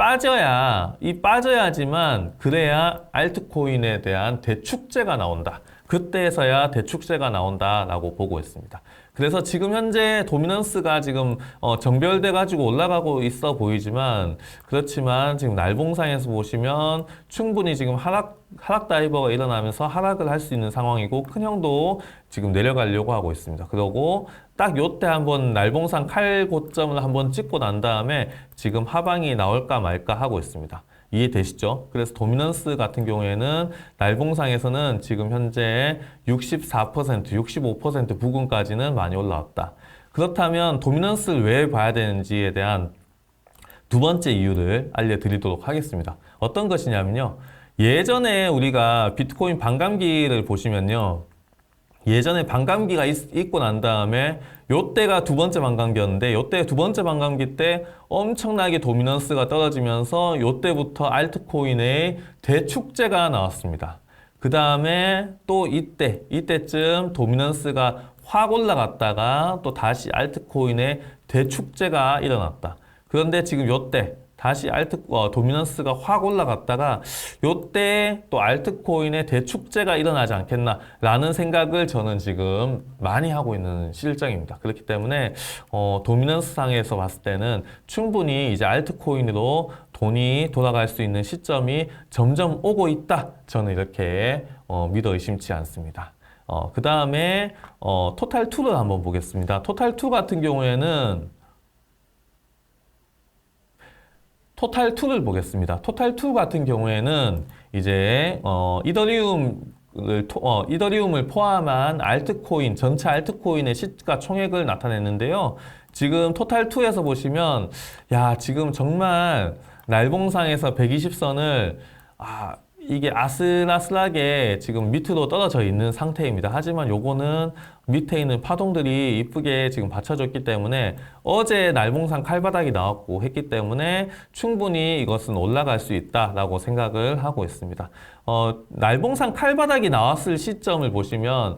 빠져야지만 그래야 알트코인에 대한 대축제가 나온다. 그때서야 대축제가 나온다라고 보고 있습니다. 그래서 지금 현재 도미넌스가 지금 정별돼 가지고 올라가고 있어 보이지만 그렇지만 지금 날봉상에서 보시면 충분히 지금 하락 다이버가 일어나면서 하락을 할 수 있는 상황이고 큰형도 지금 내려가려고 하고 있습니다. 그러고 딱 요때 한번 날봉상 칼 고점을 한번 찍고 난 다음에 지금 하방이 나올까 말까 하고 있습니다. 이해되시죠? 그래서 도미넌스 같은 경우에는 날봉상에서는 지금 현재 64%, 65% 부근까지는 많이 올라왔다. 그렇다면 도미넌스를 왜 봐야 되는지에 대한 두 번째 이유를 알려드리도록 하겠습니다. 어떤 것이냐면요. 예전에 우리가 비트코인 반감기를 보시면요. 예전에 반감기가 있고 난 다음에 요때가 두 번째 반감기였는데 요때 두 번째 반감기 때 엄청나게 도미넌스가 떨어지면서 요때부터 알트코인의 대축제가 나왔습니다. 그 다음에 또 이때쯤 도미넌스가 확 올라갔다가 또 다시 알트코인의 대축제가 일어났다. 그런데 지금 요때 다시 도미넌스가 확 올라갔다가 요때 또 알트코인의 대축제가 일어나지 않겠나라는 생각을 저는 지금 많이 하고 있는 실정입니다. 그렇기 때문에 도미넌스 상에서 봤을 때는 충분히 이제 알트코인으로 돈이 돌아갈 수 있는 시점이 점점 오고 있다. 저는 이렇게 믿어 의심치 않습니다. 그 다음에 토탈2를 한번 보겠습니다. 토탈2 같은 경우에는 토탈2를 보겠습니다. 토탈2 같은 경우에는 이제 이더리움을 포함한 알트코인, 전체 알트코인의 시가총액을 나타냈는데요. 지금 토탈2에서 보시면 지금 정말 날봉상에서 120선을 이게 아슬아슬하게 지금 밑으로 떨어져 있는 상태입니다. 하지만 요거는 밑에 있는 파동들이 이쁘게 지금 받쳐줬기 때문에 어제 날봉상 칼바닥이 나왔고 했기 때문에 충분히 이것은 올라갈 수 있다라고 생각을 하고 있습니다. 날봉상 칼바닥이 나왔을 시점을 보시면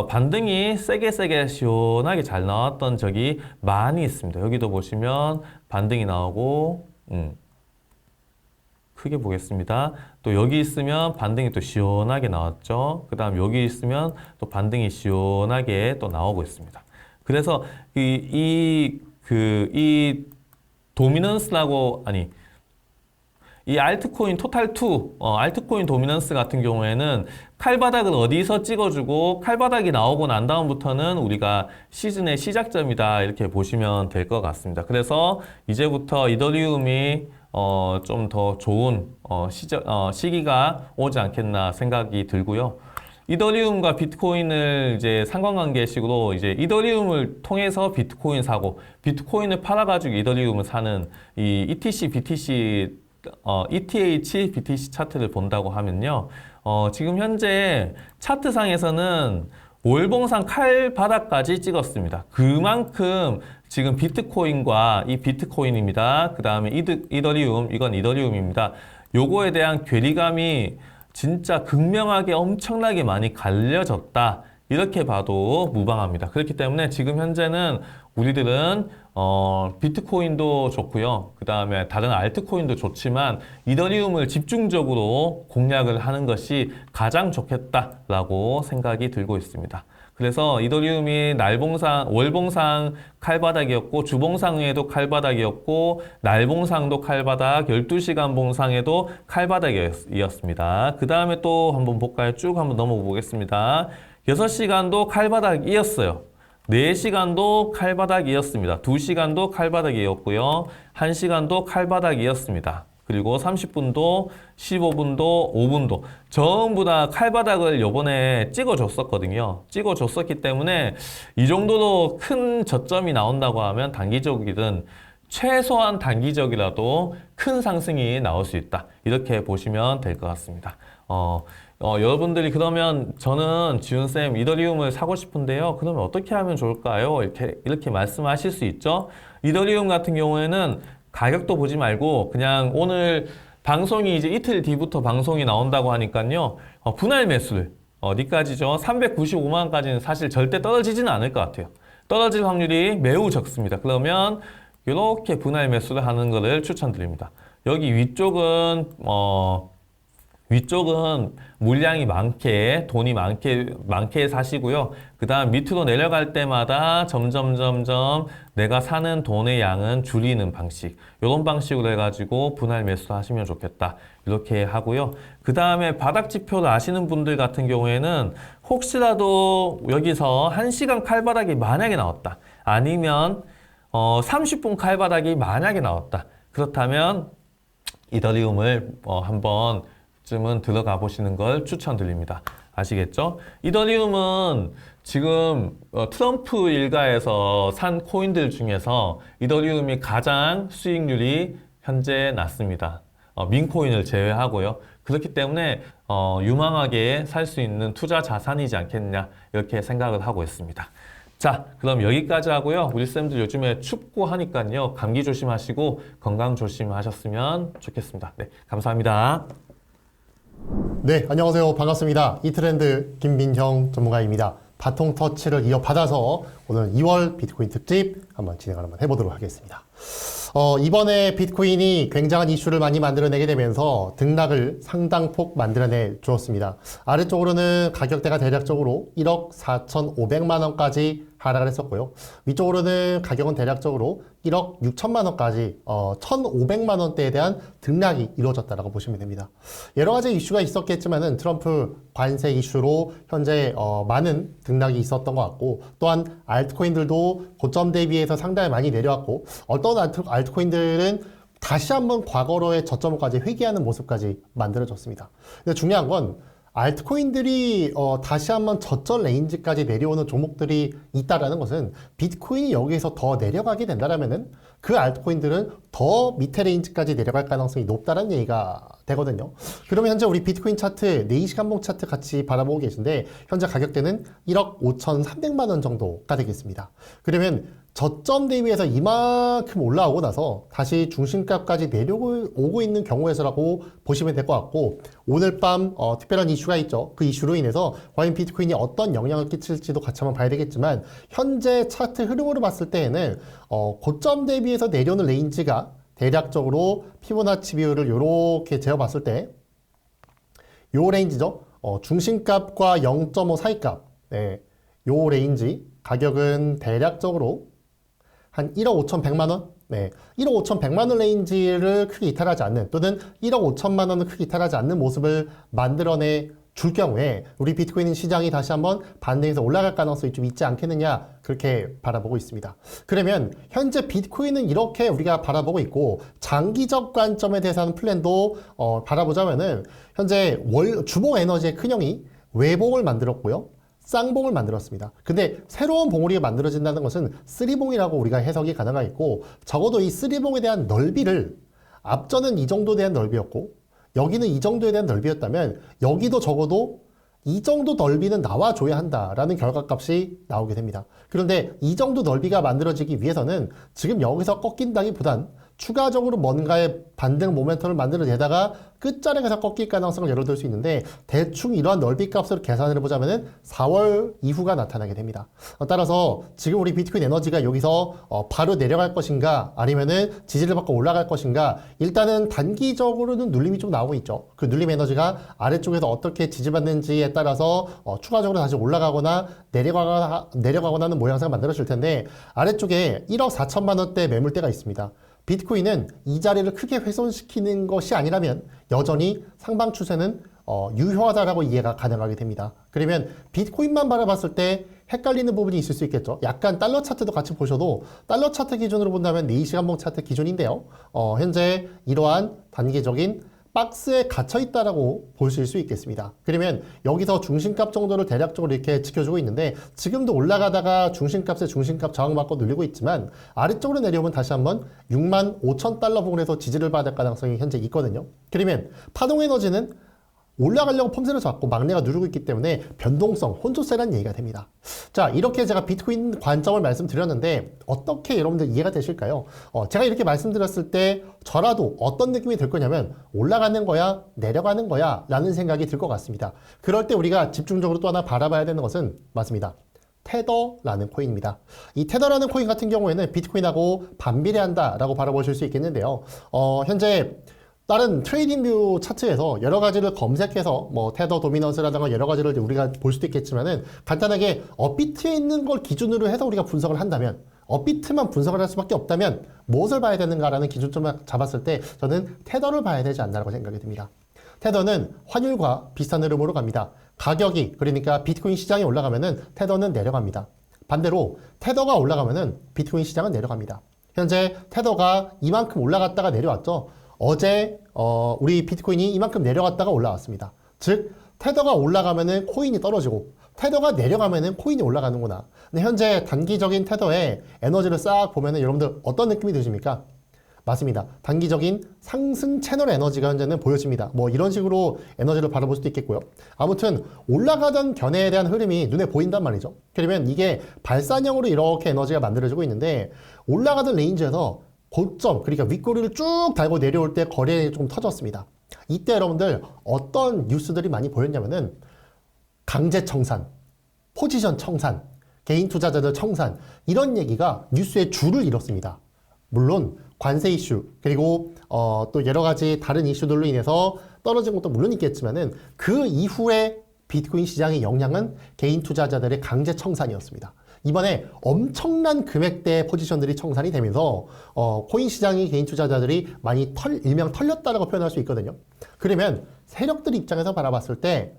반등이 세게 시원하게 잘 나왔던 적이 많이 있습니다. 여기도 보시면 반등이 나오고 크게 보겠습니다. 또 여기 있으면 반등이 또 시원하게 나왔죠. 그 다음 여기 있으면 또 반등이 시원하게 또 나오고 있습니다. 그래서 이 도미넌스라고, 이 알트코인 토탈2, 알트코인 도미넌스 같은 경우에는 칼바닥을 어디서 찍어주고 칼바닥이 나오고 난 다음부터는 우리가 시즌의 시작점이다. 이렇게 보시면 될 것 같습니다. 그래서 이제부터 이더리움이 좀 더 좋은 시기가 오지 않겠나 생각이 들고요. 이더리움과 비트코인을 이제 상관관계식으로 이제 이더리움을 통해서 비트코인 사고 비트코인을 팔아가지고 이더리움을 사는 이 ETH, BTC 차트를 본다고 하면요. 지금 현재 차트상에서는 월봉상 칼바닥까지 찍었습니다. 그만큼 지금 비트코인과 이 비트코인입니다. 그 다음에 이더리움, 이건 이더리움입니다. 요거에 대한 괴리감이 진짜 극명하게 엄청나게 많이 갈려졌다. 이렇게 봐도 무방합니다. 그렇기 때문에 지금 현재는 우리들은 비트코인도 좋고요. 그 다음에 다른 알트코인도 좋지만 이더리움을 집중적으로 공략을 하는 것이 가장 좋겠다라고 생각이 들고 있습니다. 그래서 이더리움이 월봉상 칼바닥이었고 주봉상에도 칼바닥이었고 날봉상도 칼바닥, 12시간 봉상에도 칼바닥이었습니다. 그 다음에 또 한번 볼까요? 쭉 한번 넘어가 보겠습니다. 6시간도 칼바닥이었어요. 4시간도 칼바닥이었습니다. 2시간도 칼바닥이었고요. 1시간도 칼바닥이었습니다. 그리고 30분도, 15분도, 5분도 전부 다 칼바닥을 요번에 찍어줬었거든요. 찍어줬었기 때문에 이 정도로 큰 저점이 나온다고 하면 단기적이든 최소한 단기적이라도 큰 상승이 나올 수 있다. 이렇게 보시면 될 것 같습니다. 여러분들이 그러면 저는 지훈쌤 이더리움을 사고 싶은데요. 그러면 어떻게 하면 좋을까요? 이렇게 말씀하실 수 있죠. 이더리움 같은 경우에는 가격도 보지 말고 그냥 오늘 방송이 이제 이틀 뒤부터 방송이 나온다고 하니까요. 분할 매수를 어디까지죠? 395만 원까지는 사실 절대 떨어지지는 않을 것 같아요. 떨어질 확률이 매우 적습니다. 그러면 이렇게 분할 매수를 하는 것을 추천드립니다. 여기 위쪽은 물량이 많게, 돈이 많게 사시고요. 그 다음 밑으로 내려갈 때마다 점점 내가 사는 돈의 양은 줄이는 방식. 이런 방식으로 해가지고 분할 매수 하시면 좋겠다. 이렇게 하고요. 그 다음에 바닥 지표를 아시는 분들 같은 경우에는 혹시라도 여기서 1시간 칼바닥이 만약에 나왔다. 아니면 30분 칼바닥이 만약에 나왔다. 그렇다면 이더리움을 한번 쯤은 들어가 보시는 걸 추천드립니다. 아시겠죠? 이더리움은 지금 트럼프 일가에서 산 코인들 중에서 이더리움이 가장 수익률이 현재 낮습니다. 민코인을 제외하고요. 그렇기 때문에 유망하게 살 수 있는 투자 자산이지 않겠느냐 이렇게 생각을 하고 있습니다. 자, 그럼 여기까지 하고요. 우리 쌤들 요즘에 춥고 하니까요. 감기 조심하시고 건강 조심하셨으면 좋겠습니다. 네, 감사합니다. 네, 안녕하세요. 반갑습니다. 이트렌드 김민형 전문가입니다. 바통 터치를 이어받아서 오늘 2월 비트코인 특집 한번 진행을 한번 해보도록 하겠습니다. 이번에 비트코인이 굉장한 이슈를 많이 만들어내게 되면서 등락을 상당폭 만들어내 주었습니다. 아래쪽으로는 가격대가 대략적으로 1억 4,500만 원까지 하락을 했었고요. 위쪽으로는 가격은 대략적으로 1억 6천만 원까지 1,500만 원대에 대한 등락이 이루어졌다라고 보시면 됩니다. 여러 가지 이슈가 있었겠지만은 트럼프 관세 이슈로 현재 많은 등락이 있었던 것 같고, 또한 알트코인들도 고점 대비해서 상당히 많이 내려왔고, 어떤 알트코인들은 다시 한번 과거로의 저점까지 회귀하는 모습까지 만들어졌습니다. 근데 중요한 건 알트코인들이 다시 한번 저점 레인지까지 내려오는 종목들이 있다라는 것은 비트코인이 여기에서 더 내려가게 된다라면은 그 알트코인들은 더 밑에 레인지까지 내려갈 가능성이 높다는 얘기가 되거든요. 그러면 현재 우리 비트코인 차트, 4시간봉 차트 같이 바라보고 계신데 현재 가격대는 1억 5,300만 원 정도가 되겠습니다. 그러면 저점 대비해서 이만큼 올라오고 나서 다시 중심값까지 내려오고 있는 경우에서라고 보시면 될 것 같고, 오늘 밤 특별한 이슈가 있죠. 그 이슈로 인해서 과연 비트코인이 어떤 영향을 끼칠지도 같이 한번 봐야 되겠지만, 현재 차트 흐름으로 봤을 때에는 고점 대비해서 내려오는 레인지가 대략적으로 피보나치 비율을 이렇게 재어봤을 때 요 레인지죠. 중심값과 0.5 사이값, 네, 요 레인지 가격은 대략적으로 한 1억 5,100만 원? 네. 1억 5,100만 원 레인지를 크게 이탈하지 않는, 또는 1억 5천만 원을 크게 이탈하지 않는 모습을 만들어내 줄 경우에 우리 비트코인 시장이 다시 한번 반등해서 올라갈 가능성이 좀 있지 않겠느냐, 그렇게 바라보고 있습니다. 그러면 현재 비트코인은 이렇게 우리가 바라보고 있고, 장기적 관점에 대해서 하는 플랜도 바라보자면은 현재 주봉 에너지의 큰형이 외봉을 만들었고요. 쌍봉을 만들었습니다. 근데 새로운 봉우리가 만들어진다는 것은 쓰리봉이라고 우리가 해석이 가능하겠고, 적어도 이 쓰리봉에 대한 넓이를, 앞전은 이 정도에 대한 넓이였고 여기는 이 정도에 대한 넓이였다면 여기도 적어도 이 정도 넓이는 나와줘야 한다라는 결과값이 나오게 됩니다. 그런데 이 정도 넓이가 만들어지기 위해서는 지금 여기서 꺾인다기보단 추가적으로 뭔가의 반등 모멘텀을 만들어내다가 끝자락에서 꺾일 가능성을 열어둘 수 있는데, 대충 이러한 넓이 값으로 계산을 해보자면은 4월 이후가 나타나게 됩니다. 따라서 지금 우리 비트코인 에너지가 여기서 바로 내려갈 것인가, 아니면은 지지를 받고 올라갈 것인가, 일단은 단기적으로는 눌림이 좀 나오고 있죠. 그 눌림 에너지가 아래쪽에서 어떻게 지지받는지에 따라서 추가적으로 다시 올라가거나 내려가거나 하는 모양새가 만들어질 텐데, 아래쪽에 1억 4천만 원대 매물대가 있습니다. 비트코인은 이 자리를 크게 훼손시키는 것이 아니라면 여전히 상방 추세는 유효하다라고 이해가 가능하게 됩니다. 그러면 비트코인만 바라봤을 때 헷갈리는 부분이 있을 수 있겠죠. 약간 달러 차트도 같이 보셔도, 달러 차트 기준으로 본다면 4시간봉 차트 기준인데요. 현재 이러한 단기적인 박스에 갇혀 있다라고 보실 수 있겠습니다. 그러면 여기서 중심값 정도를 대략적으로 이렇게 지켜주고 있는데, 지금도 올라가다가 중심값에 중심값 저항받고 눌리고 있지만 아래쪽으로 내려오면 다시 한번 6만 5천 달러 부근에서 지지를 받을 가능성이 현재 있거든요. 그러면 파동 에너지는 올라가려고 펌세를 잡고 막내가 누르고 있기 때문에 변동성, 혼조세라는 얘기가 됩니다. 자, 이렇게 제가 비트코인 관점을 말씀드렸는데 어떻게 여러분들 이해가 되실까요? 제가 이렇게 말씀드렸을 때 저라도 어떤 느낌이 들 거냐면, 올라가는 거야, 내려가는 거야 라는 생각이 들 것 같습니다. 그럴 때 우리가 집중적으로 또 하나 바라봐야 되는 것은, 맞습니다, 테더라는 코인입니다. 이 테더라는 코인 같은 경우에는 비트코인하고 반비례한다라고 바라보실 수 있겠는데요. 현재 다른 트레이딩뷰 차트에서 여러 가지를 검색해서 테더 도미넌스라든가 여러 가지를 우리가 볼 수도 있겠지만은, 간단하게 업비트에 있는 걸 기준으로 해서 우리가 분석을 한다면, 업비트만 분석을 할 수밖에 없다면 무엇을 봐야 되는가라는 기준점을 잡았을 때 저는 테더를 봐야 되지 않나라고 생각이 듭니다. 테더는 환율과 비슷한 흐름으로 갑니다. 가격이, 그러니까 비트코인 시장이 올라가면은 테더는 내려갑니다. 반대로 테더가 올라가면은 비트코인 시장은 내려갑니다. 현재 테더가 이만큼 올라갔다가 내려왔죠. 어제 우리 비트코인이 이만큼 내려갔다가 올라왔습니다. 즉 테더가 올라가면은 코인이 떨어지고, 테더가 내려가면은 코인이 올라가는구나. 근데 현재 단기적인 테더의 에너지를 싹 보면은 여러분들 어떤 느낌이 드십니까? 맞습니다. 단기적인 상승 채널 에너지가 현재는 보여집니다. 뭐 이런 식으로 에너지를 바라볼 수도 있겠고요. 아무튼 올라가던 견해에 대한 흐름이 눈에 보인단 말이죠. 그러면 이게 발산형으로 이렇게 에너지가 만들어지고 있는데 올라가던 레인지에서 고점, 그러니까 윗꼬리를 쭉 달고 내려올 때 거래량이 좀 터졌습니다. 이때 여러분들 어떤 뉴스들이 많이 보였냐면은 강제 청산, 포지션 청산, 개인 투자자들 청산 이런 얘기가 뉴스의 줄을 이뤘습니다. 물론 관세 이슈 그리고 또 여러 가지 다른 이슈들로 인해서 떨어진 것도 물론 있겠지만은 그 이후에 비트코인 시장의 영향은 개인 투자자들의 강제 청산이었습니다. 이번에 엄청난 금액대의 포지션들이 청산이 되면서 코인 시장이 개인 투자자들이 많이 일명 털렸다라고 표현할 수 있거든요. 그러면 세력들 입장에서 바라봤을 때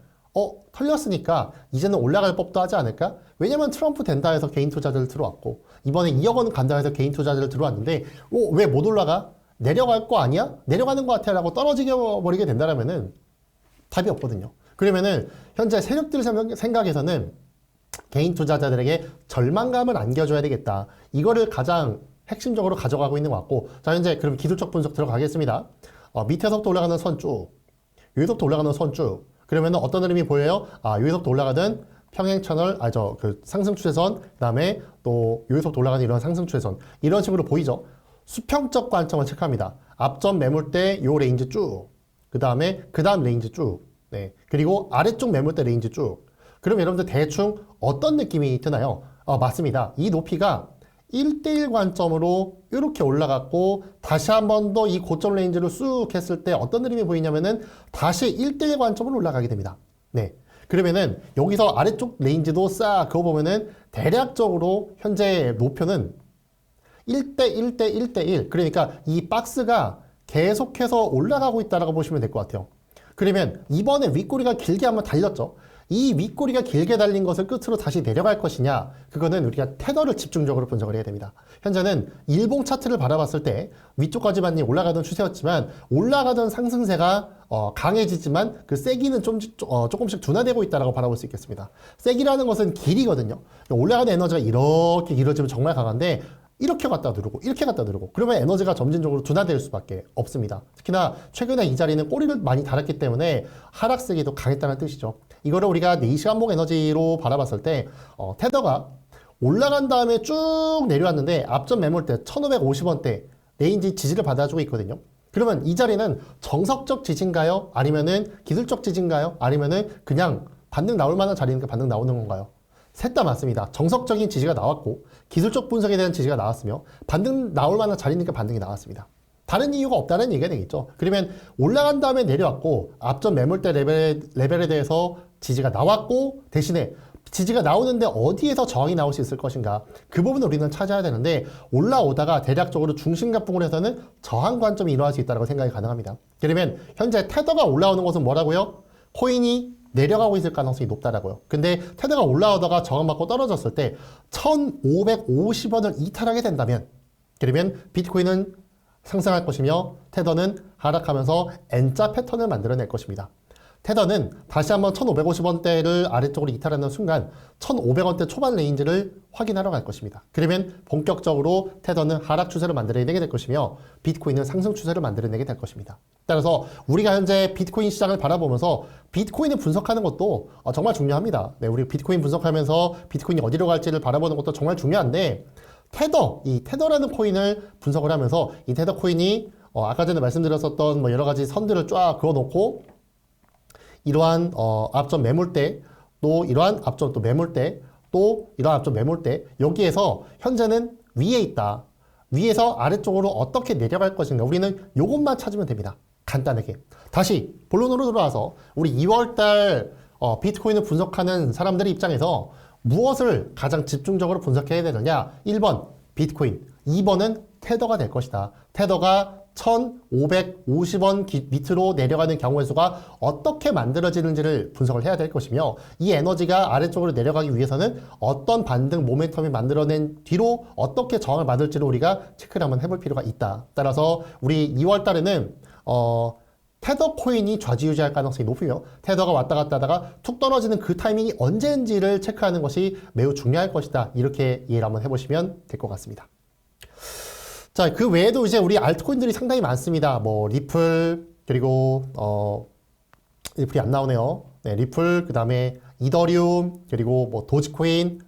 털렸으니까 이제는 올라갈 법도 하지 않을까? 왜냐면 트럼프 된다 해서 개인 투자자들 들어왔고 이번에 2억 원 간다 해서 개인 투자자들 들어왔는데 왜 못 올라가? 내려갈 거 아니야? 내려가는 것 같아 라고 떨어지게 버리게 된다면은 답이 없거든요. 그러면은 현재 세력들 생각에서는 개인 투자자들에게 절망감을 안겨줘야 되겠다. 이거를 가장 핵심적으로 가져가고 있는 것 같고 자 현재 그럼 기술적 분석 들어가겠습니다. 밑에서부터 올라가는 선 쭉, 위에서부터 올라가는 선 쭉. 그러면 어떤 흐름이 보여요? 여기서부터 올라가던 평행 채널, 그 상승 추세선, 그 다음에 또 여기서부터 올라가는 이런 상승 추세선. 이런 식으로 보이죠? 수평적 관점을 체크합니다. 앞전 매물대 요 레인지 쭉. 그 다음 레인지 쭉. 네. 그리고 아래쪽 매물대 레인지 쭉. 그럼 여러분들 대충 어떤 느낌이 드나요? 맞습니다. 이 높이가 1대1 관점으로 이렇게 올라갔고 다시 한 번 더 이 고점 레인지를 쑥 했을 때 어떤 흐름이 보이냐면은 다시 1대1 관점으로 올라가게 됩니다. 네. 그러면은 여기서 아래쪽 레인지도 싹 그거 보면은 대략적으로 현재 목표는 1대1대1대1 그러니까 이 박스가 계속해서 올라가고 있다라고 보시면 될 것 같아요. 그러면 이번에 윗꼬리가 길게 한번 달렸죠. 이 윗꼬리가 길게 달린 것을 끝으로 다시 내려갈 것이냐 그거는 우리가 테더를 집중적으로 분석을 해야 됩니다. 현재는 일봉 차트를 바라봤을 때 위쪽까지 많이 올라가던 추세였지만 올라가던 상승세가 강해지지만 그 세기는 조금씩 둔화되고 있다고 바라볼 수 있겠습니다. 세기라는 것은 길이거든요. 올라가는 에너지가 이렇게 길어지면 정말 강한데 이렇게 갖다 누르고 이렇게 갖다 누르고 그러면 에너지가 점진적으로 둔화될 수밖에 없습니다. 특히나 최근에 이 자리는 꼬리를 많이 달았기 때문에 하락세기도 강했다는 뜻이죠. 이거를 우리가 4시간봉 에너지로 바라봤을 때 테더가 올라간 다음에 쭉 내려왔는데 앞전 매물대 1550원대 레인지 지지를 받아주고 있거든요. 그러면 이 자리는 정석적 지지인가요? 아니면은 기술적 지지인가요? 아니면은 그냥 반등 나올 만한 자리니까 반등 나오는 건가요? 셋 다 맞습니다. 정석적인 지지가 나왔고 기술적 분석에 대한 지지가 나왔으며 반등 나올 만한 자리니까 반등이 나왔습니다. 다른 이유가 없다는 얘기가 되겠죠. 그러면 올라간 다음에 내려왔고 앞전 매물대 레벨에 대해서 지지가 나왔고 대신에 지지가 나오는데 어디에서 저항이 나올 수 있을 것인가 그 부분을 우리는 찾아야 되는데 올라오다가 대략적으로 중심가풍을 해서는 저항 관점이 일어날 수 있다고 생각이 가능합니다. 그러면 현재 테더가 올라오는 것은 뭐라고요? 코인이 내려가고 있을 가능성이 높다라고요. 근데 테더가 올라오다가 저항받고 떨어졌을 때 1550원을 이탈하게 된다면 그러면 비트코인은 상승할 것이며 테더는 하락하면서 N자 패턴을 만들어낼 것입니다. 테더는 다시 한번 1550원대를 아래쪽으로 이탈하는 순간 1500원대 초반 레인지를 확인하러 갈 것입니다. 그러면 본격적으로 테더는 하락 추세를 만들어내게 될 것이며 비트코인은 상승 추세를 만들어내게 될 것입니다. 따라서 우리가 현재 비트코인 시장을 바라보면서 비트코인을 분석하는 것도 정말 중요합니다. 네, 우리 비트코인 분석하면서 비트코인이 어디로 갈지를 바라보는 것도 정말 중요한데 이 테더라는 코인을 분석을 하면서 이 테더 코인이 아까 전에 말씀드렸었던 뭐 여러 가지 선들을 쫙 그어놓고 이러한 앞전 매물대 또 이러한 앞전 또 매물대 또 이러한 앞전 매물대 여기에서 현재는 위에 있다. 위에서 아래쪽으로 어떻게 내려갈 것인가 우리는 이것만 찾으면 됩니다. 간단하게. 다시 본론으로 돌아와서 우리 2월달 비트코인을 분석하는 사람들의 입장에서 무엇을 가장 집중적으로 분석해야 되느냐 1번 비트코인 2번은 테더가 될 것이다. 테더가 1550원 밑으로 내려가는 경우의 수가 어떻게 만들어지는지를 분석을 해야 될 것이며 이 에너지가 아래쪽으로 내려가기 위해서는 어떤 반등 모멘텀이 만들어낸 뒤로 어떻게 저항을 받을지를 우리가 체크를 한번 해볼 필요가 있다. 따라서 우리 2월 달에는 테더 코인이 좌지우지할 가능성이 높으며 테더가 왔다 갔다 하다가 툭 떨어지는 그 타이밍이 언제인지를 체크하는 것이 매우 중요할 것이다. 이렇게 이해를 한번 해보시면 될 것 같습니다. 자, 그 외에도 이제 우리 알트코인들이 상당히 많습니다. 뭐 리플, 그리고 리플이 안 나오네요. 네, 리플, 그다음에 이더리움, 그리고 뭐 도지코인,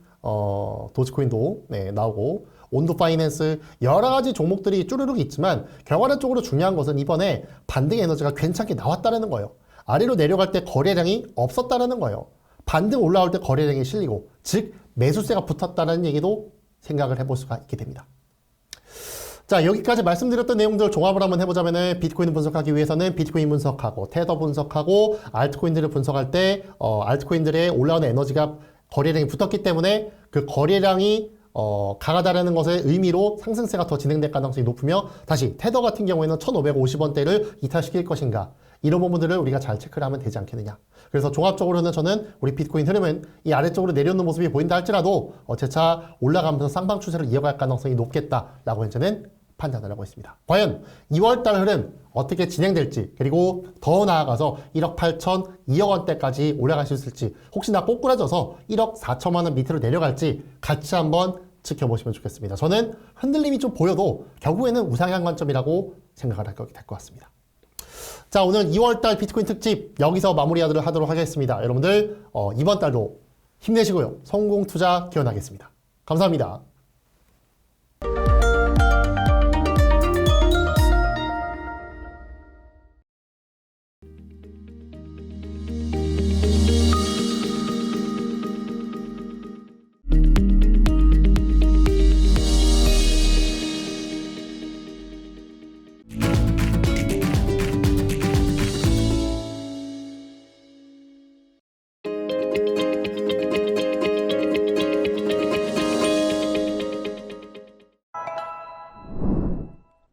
도지코인도 네, 나오고 온도 파이낸스 여러 가지 종목들이 쭈르륵 있지만 결과론적으로 중요한 것은 이번에 반등 에너지가 괜찮게 나왔다는 거예요. 아래로 내려갈 때 거래량이 없었다는 거예요. 반등 올라올 때 거래량이 실리고 즉 매수세가 붙었다는 얘기도 생각을 해볼 수가 있게 됩니다. 자, 여기까지 말씀드렸던 내용들 종합을 한번 해보자면은 비트코인을 분석하기 위해서는 비트코인 분석하고 테더 분석하고 알트코인들을 분석할 때 알트코인들의 올라오는 에너지가 거래량이 붙었기 때문에 그 거래량이 강하다라는 것의 의미로 상승세가 더 진행될 가능성이 높으며 다시 테더 같은 경우에는 1550원대를 이탈시킬 것인가 이런 부분들을 우리가 잘 체크를 하면 되지 않겠느냐. 그래서 종합적으로는 저는 우리 비트코인 흐름은 이 아래쪽으로 내려오는 모습이 보인다 할지라도 재차 올라가면서 쌍방 추세를 이어갈 가능성이 높겠다라고 현재는 판단을 하고 있습니다. 과연 2월달 흐름 어떻게 진행될지 그리고 더 나아가서 1억 8천, 2억 원대까지 올라갈 수 있을지 혹시나 꼬꾸라져서 1억 4천만 원 밑으로 내려갈지 같이 한번 지켜보시면 좋겠습니다. 저는 흔들림이 좀 보여도 결국에는 우상향 관점이라고 생각을 할 것 같습니다. 자, 오늘 2월달 비트코인 특집 여기서 마무리하도록 하겠습니다. 여러분들 이번 달도 힘내시고요. 성공 투자 기원하겠습니다. 감사합니다.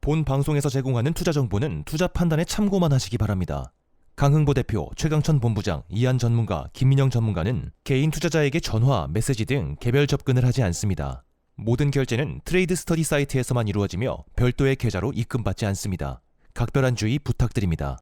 본 방송에서 제공하는 투자 정보는 투자 판단에 참고만 하시기 바랍니다. 강흥보 대표, 최강천 본부장, 이한 전문가, 김민영 전문가는 개인 투자자에게 전화, 메시지 등 개별 접근을 하지 않습니다. 모든 결제는 트레이드 스터디 사이트에서만 이루어지며 별도의 계좌로 입금받지 않습니다. 각별한 주의 부탁드립니다.